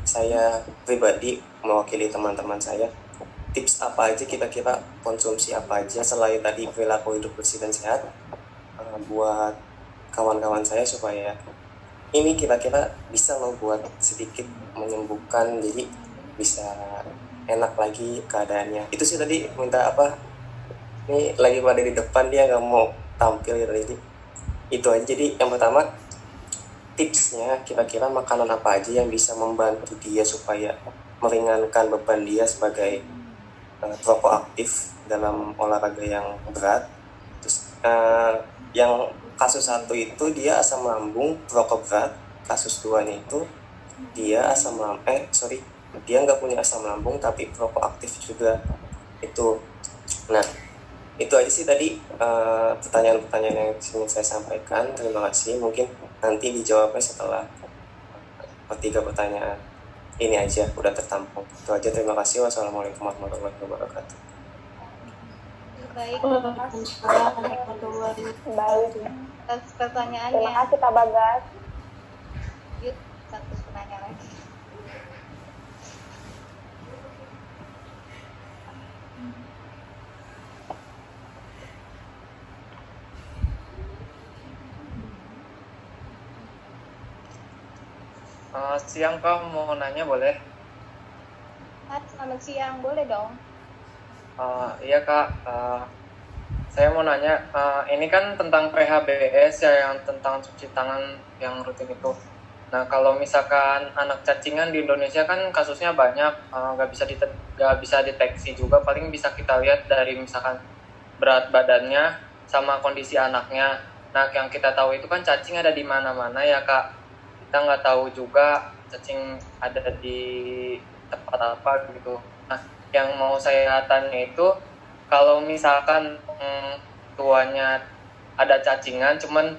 saya pribadi mewakili teman-teman saya, tips apa aja kira-kira, konsumsi apa aja selain tadi perilaku hidup bersih dan sehat buat kawan-kawan saya supaya ini kira-kira bisa membuat sedikit menyembuhkan, jadi bisa enak lagi keadaannya. Itu sih tadi minta ini lagi pada di depan dia nggak mau tampil gitu, jadi itu aja. Jadi yang pertama, tipsnya kira-kira makanan apa aja yang bisa membantu dia supaya meringankan beban dia sebagai perokok aktif dalam olahraga yang berat. Terus yang kasus 1 itu dia asam lambung perokok berat, kasus 2-nya itu dia dia nggak punya asam lambung tapi perokok aktif juga itu. Nah, itu aja sih tadi pertanyaan-pertanyaan yang ingin saya sampaikan. Terima kasih. Mungkin nanti dijawabnya setelah 3 pertanyaan ini aja udah tertampung. Itu aja, terima kasih. Wassalamualaikum warahmatullahi wabarakatuh. Baik, Baik. atas pertanyaannya. Terima kasih Kak Bagas. Yuk, satu pertanyaan lagi. Siang Kak, mau nanya boleh? Selamat siang, boleh dong. Iya Kak, saya mau nanya, ini kan tentang PHBS ya, yang tentang cuci tangan yang rutin itu. Nah, kalau misalkan anak cacingan di Indonesia kan kasusnya banyak, nggak bisa deteksi juga, paling bisa kita lihat dari misalkan berat badannya sama kondisi anaknya. Nah, yang kita tahu itu kan cacing ada di mana-mana ya Kak. Kita nggak tahu juga cacing ada di tempat apa gitu. Nah, yang mau saya tanya itu, kalau misalkan tuanya ada cacingan, cuman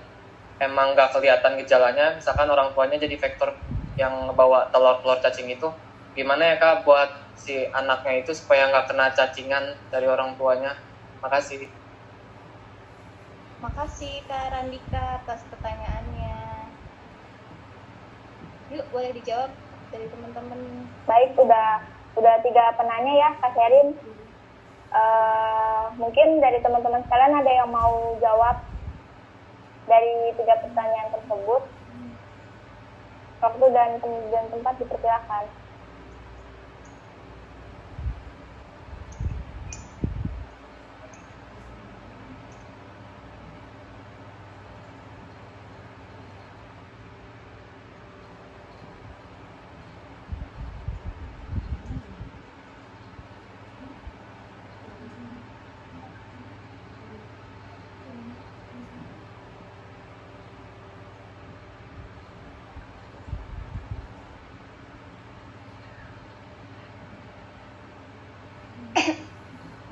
emang nggak kelihatan gejalanya, misalkan orang tuanya jadi faktor yang ngebawa telur-telur cacing itu, gimana ya Kak buat si anaknya itu supaya nggak kena cacingan dari orang tuanya? Makasih. Makasih Kak Randika atas pertanyaannya. Yuk, boleh dijawab dari teman-teman. Baik, udah 3 penanya ya Kak Sherin. Mungkin dari teman-teman sekalian ada yang mau jawab dari 3 pertanyaan tersebut. Waktu dan tempat dipersilakan.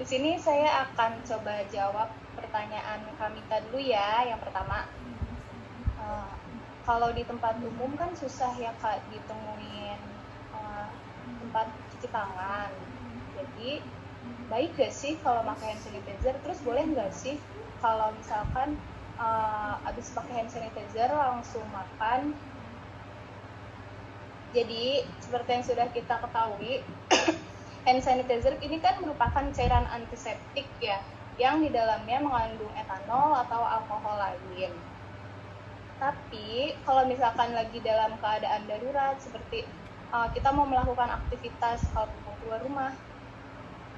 Di sini saya akan coba jawab pertanyaan Kamita dulu ya. Yang pertama, kalau di tempat umum kan susah ya Kak ditemuin tempat cuci tangan. Jadi baik gak sih kalau pakai hand sanitizer? Terus boleh nggak sih kalau misalkan abis pakai hand sanitizer langsung makan? Jadi seperti yang sudah kita ketahui, hand sanitizer ini kan merupakan cairan antiseptik ya, yang di dalamnya mengandung etanol atau alkohol lain. Tapi kalau misalkan lagi dalam keadaan darurat seperti kita mau melakukan aktivitas kalau mau keluar rumah,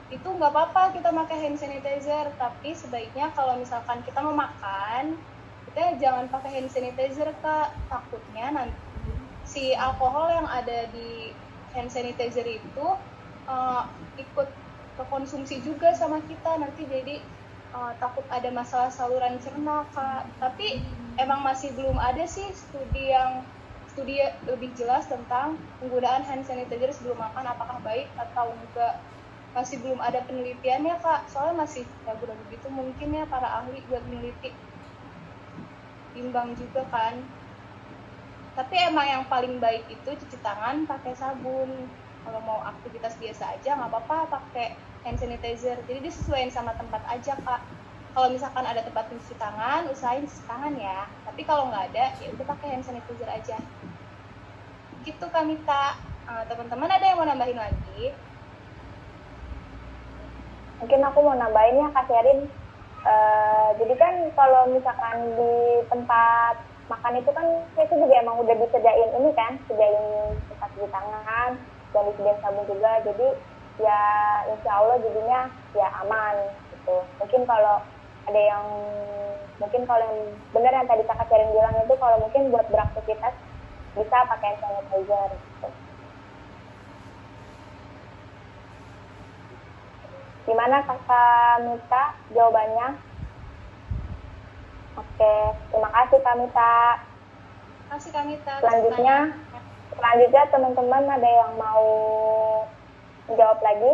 itu nggak apa-apa kita pakai hand sanitizer. Tapi sebaiknya kalau misalkan kita mau makan, kita jangan pakai hand sanitizer Kak. Takutnya nanti si alkohol yang ada di hand sanitizer itu ikut kekonsumsi juga sama kita, nanti jadi takut ada masalah saluran cerna Kak. Tapi emang masih belum ada sih studi lebih jelas tentang penggunaan hand sanitizer sebelum makan apakah baik atau enggak. Masih belum ada penelitiannya Kak, soalnya masih ragu-ragu gitu, mungkin ya para ahli buat meneliti. Bimbang juga kan. Tapi emang yang paling baik itu cuci tangan pakai sabun. Kalau mau aktivitas biasa aja nggak apa-apa pakai hand sanitizer. Jadi disesuaikan sama tempat aja Kak. Kalau misalkan ada tempat cuci tangan, usahain cuci tangan ya. Tapi kalau nggak ada, ya udah pakai hand sanitizer aja. Gitu Kamita. Teman-teman ada yang mau nambahin lagi? Mungkin aku mau nambahin ya Kak Sherin. Jadi kan kalau misalkan di tempat makan itu kan itu juga emang udah disediain ini kan, sediain tempat cuci tangan dan disediain sabun juga. Jadi ya insya Allah jadinya ya aman gitu. Mungkin kalau ada yang benar yang tadi Kakak Sherin bilang itu kalau mungkin buat beraktivitas bisa pakai hand sanitizer gitu. Gimana Kakak Mita jawabannya? Oke, terima kasih Kak Mita. Terima kasih Kak Mita. Selanjutnya teman-teman ada yang mau menjawab lagi?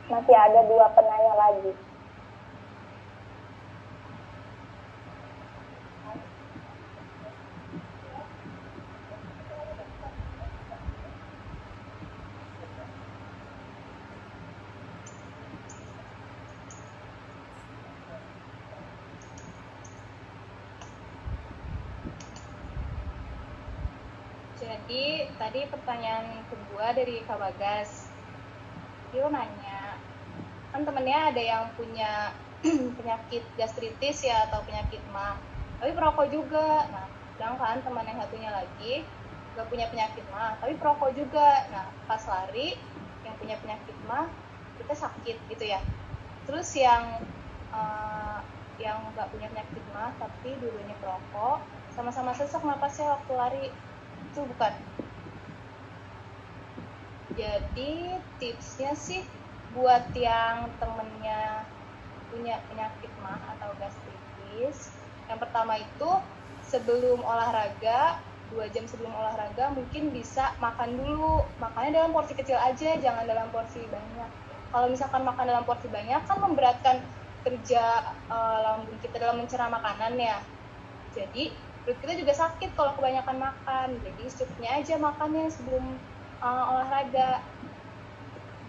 Masih ada 2 penanya lagi. Jadi tadi pertanyaan kedua dari Kak Bagas, dia nanya, kan temennya ada yang punya penyakit gastritis ya atau penyakit MAH, tapi perokok juga. Nah, sedangkan teman yang satunya lagi gak punya penyakit MAH, tapi perokok juga. Nah, pas lari yang punya penyakit MAH kita sakit gitu ya. Terus yang gak punya penyakit MAH tapi dulunya perokok, sama-sama sesak napasnya waktu lari. Itu bukan. Jadi tipsnya sih buat yang temennya punya penyakit MAH atau gastritis, yang pertama itu sebelum olahraga, 2 jam sebelum olahraga mungkin bisa makan dulu. Makannya dalam porsi kecil aja, jangan dalam porsi banyak. Kalau misalkan makan dalam porsi banyak kan memberatkan kerja lambung kita dalam mencerna makanan ya. Jadi perut kita juga sakit kalau kebanyakan makan. Jadi secukupnya aja makannya sebelum olahraga.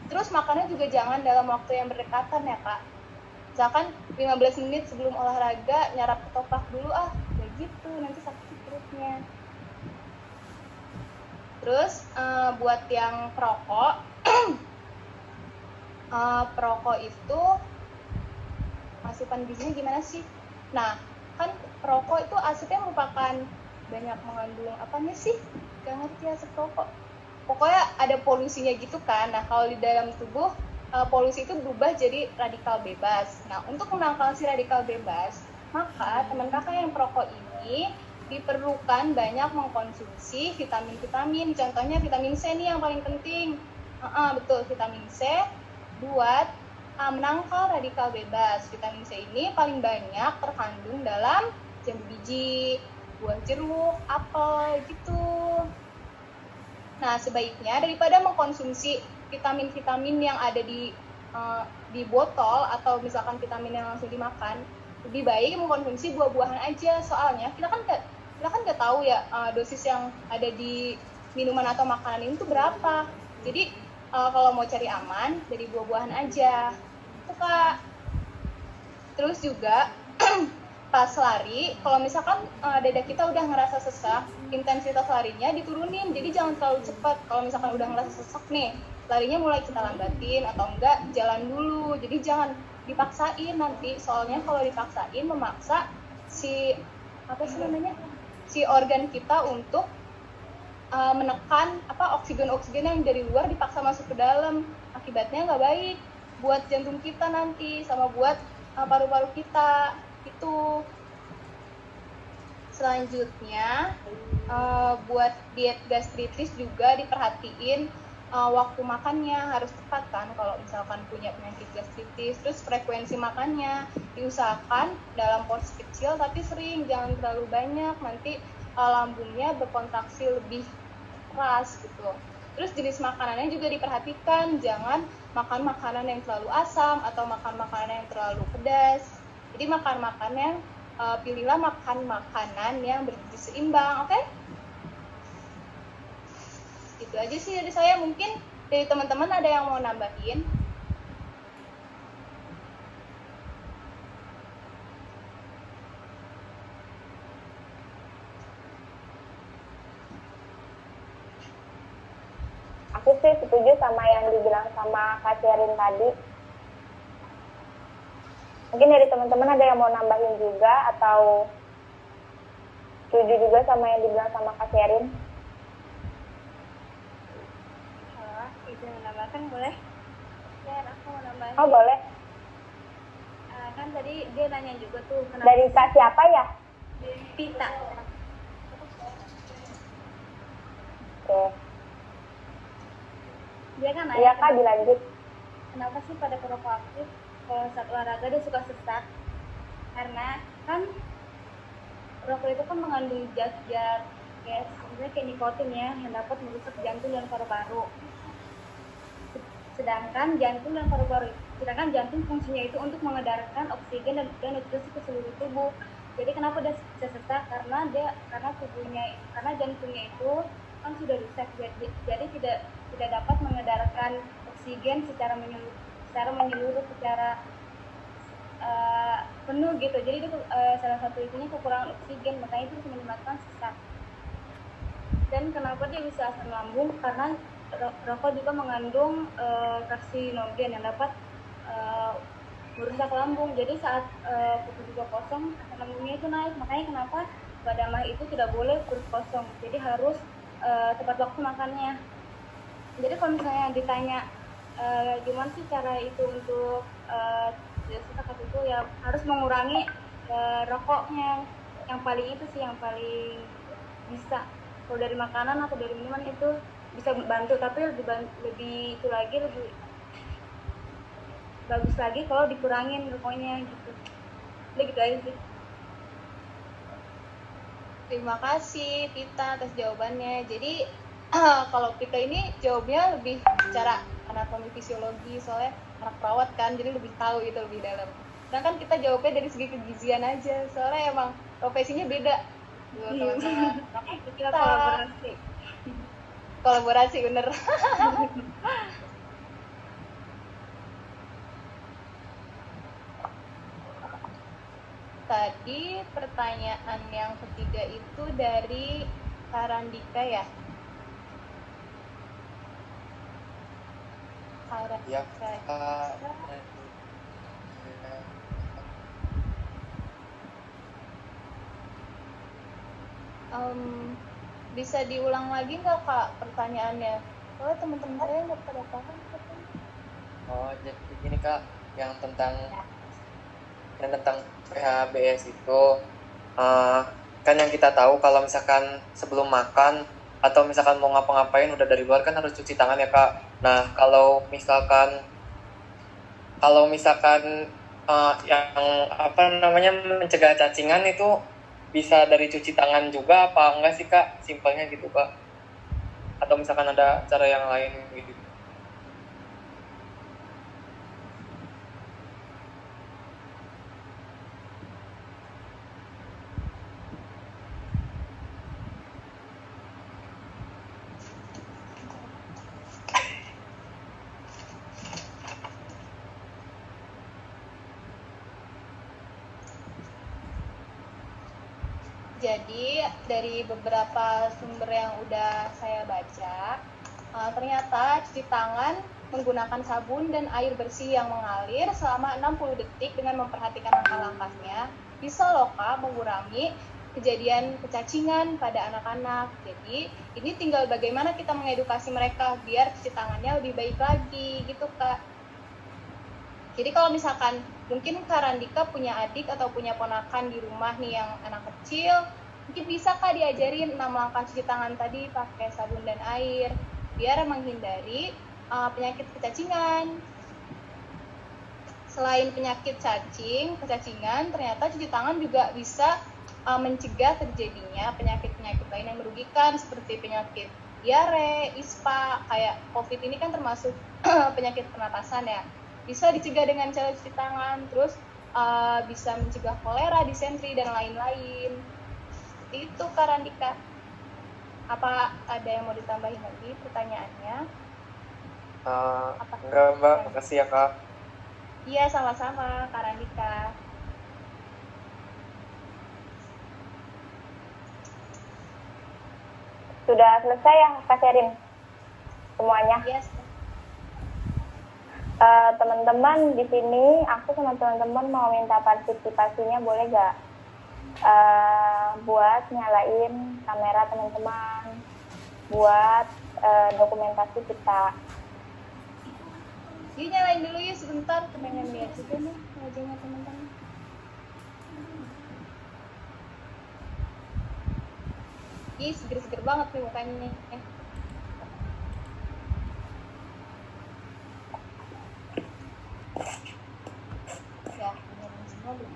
Terus makannya juga jangan dalam waktu yang berdekatan ya Kak. Misalkan 15 menit sebelum olahraga nyarap ketoprak dulu, kayak gitu nanti sakit perutnya. Terus buat yang perokok, perokok itu asupan gizinya gimana sih? Nah, kan perokok itu asapnya merupakan banyak mengandung apanya sih? Gak ngerti asap rokok. Pokoknya ada polusinya gitu kan. Nah, kalau di dalam tubuh polusi itu berubah jadi radikal bebas. Nah, untuk menangkal si radikal bebas, maka teman kakak yang perokok ini diperlukan banyak mengkonsumsi vitamin-vitamin. Contohnya vitamin C nih yang paling penting. Betul, vitamin C buat menangkal radikal bebas. Vitamin C ini paling banyak terkandung dalam jambu biji, buah jeruk, apel gitu. Nah, sebaiknya daripada mengkonsumsi vitamin-vitamin yang ada di botol atau misalkan vitamin yang langsung dimakan, lebih baik mengkonsumsi buah-buahan aja. Soalnya kita kan nggak tahu ya dosis yang ada di minuman atau makanan ini tuh berapa. Jadi kalau mau cari aman dari buah-buahan aja. Itu Kak. Terus juga pas lari, kalau misalkan dada kita udah ngerasa sesak, intensitas larinya diturunin. Jadi jangan terlalu cepat. Kalau misalkan udah ngerasa sesak nih, larinya mulai kita lambatin atau enggak jalan dulu. Jadi jangan dipaksain nanti. Soalnya kalau dipaksain memaksa si organ kita untuk menekan oksigen yang dari luar dipaksa masuk ke dalam. Akibatnya nggak baik buat jantung kita nanti sama buat paru-paru kita. Itu selanjutnya buat diet gastritis juga diperhatiin waktu makannya harus tepat kan kalau misalkan punya penyakit gastritis. Terus frekuensi makannya diusahakan dalam porsi kecil tapi sering, jangan terlalu banyak, nanti lambungnya berkontraksi lebih keras gitu. Terus jenis makanannya juga diperhatikan, jangan makan makanan yang terlalu asam atau makan makanan yang terlalu pedas. Jadi pilihlah makan makanan yang bergizi seimbang, oke? Itu aja sih dari saya. Mungkin dari teman-teman ada yang mau nambahin? Aku sih setuju sama yang dibilang sama Kak Sherin tadi. Mungkin dari teman-teman ada yang mau nambahin juga atau setuju juga sama yang dibilang sama Kak Sherin? Izin menambahkan boleh? Ya, aku mau nambahin. Oh boleh. Kan tadi dia nanya juga tuh kenapa Dari Kak siapa ya? Pita. Oke. Dia kan nanya Iya Kak, dilanjut. kenapa sih pada perokok aktif kalau saat olahraga dia suka sesak? Karena kan rokok itu kan mengandung zat-zat kayak nikotin ya yang dapat merusak jantung dan paru-paru. Sedangkan jantung fungsinya itu untuk mengedarkan oksigen dan nutrisi ke seluruh tubuh. Jadi kenapa dia bisa sesak? Karena jantungnya itu kan sudah rusak, jadi tidak dapat mengedarkan oksigen secara menyeluruh secara penuh gitu. Jadi itu salah satu itunya kekurangan oksigen, makanya itu menyebabkan sesak. Dan kenapa dia bisa asam lambung? Karena rokok juga mengandung karsinogen yang dapat merusak lambung. Jadi saat pukul 2 kosong asam lambungnya itu naik. Makanya kenapa pada mah itu tidak boleh perut kosong. Jadi harus tepat waktu makannya. Jadi kalau misalnya ditanya gimana sih cara itu untuk sesak itu, ya harus mengurangi rokoknya. Yang paling itu sih yang paling bisa. Kalau dari makanan atau dari minuman itu bisa bantu, tapi lebih bagus lagi kalau dikurangin rokoknya gitu. Udah gitu aja sih. Terima kasih Pita atas jawabannya. Jadi kalau Pita ini jawabnya lebih secara anatomi fisiologi, soalnya anak perawat kan, jadi lebih tahu itu lebih dalam. Sedangkan kita jawabnya dari segi kegizian aja, soalnya emang profesinya beda. Teman-teman. Kita kolaborasi bener. Tadi pertanyaan yang ketiga itu dari Karandika ya? Karandika. Bisa diulang lagi nggak Kak pertanyaannya? Soalnya teman-teman saya nggak pada paham. Oh, jadi gini Kak, yang tentang PHBS itu kan yang kita tahu kalau misalkan sebelum makan atau misalkan mau ngapa-ngapain udah dari luar kan harus cuci tangan ya Kak. Nah kalau misalkan yang mencegah cacingan itu bisa dari cuci tangan juga apa enggak sih Kak? Simpelnya gitu Kak. atau misalkan ada cara yang lain gitu? Jadi dari beberapa sumber yang udah saya baca, ternyata cuci tangan menggunakan sabun dan air bersih yang mengalir selama 60 detik dengan memperhatikan langkah-langkahnya bisa loh Kak mengurangi kejadian kecacingan pada anak-anak. Jadi ini tinggal bagaimana kita mengedukasi mereka biar cuci tangannya lebih baik lagi gitu Kak. Jadi kalau misalkan mungkin Kak Randika punya adik atau punya ponakan di rumah nih yang anak kecil, mungkin bisa Kak diajarin 6 langkah cuci tangan tadi pakai sabun dan air biar menghindari penyakit kecacingan. Selain penyakit kecacingan, ternyata cuci tangan juga bisa mencegah terjadinya penyakit-penyakit lain yang merugikan seperti penyakit diare, ispa, kayak COVID ini kan termasuk penyakit pernapasan ya. Bisa dicegah dengan cara cuci tangan, terus bisa mencegah kolera, disentri, dan lain-lain. Seperti itu Kak Randika. Apa ada yang mau ditambahin lagi pertanyaannya? Enggak Mbak, makasih ya Kak. Iya, sama-sama Kak Randika. Sudah selesai ya Kak Sherin? Semuanya? Yes. Teman-teman di sini, aku sama teman-teman mau minta partisipasinya, boleh gak? Buat nyalain kamera teman-teman, buat dokumentasi kita. Yuk nyalain dulu yuk sebentar, pengen lihat juga nih wajahnya teman-teman. Ih, seger-seger banget nih mukanya. Ya, nyalain semua belum?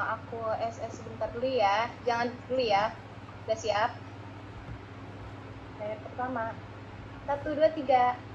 Aku SS sebentar dulu ya, jangan dulu ya. Udah siap? Dari pertama, 1, 2, 3.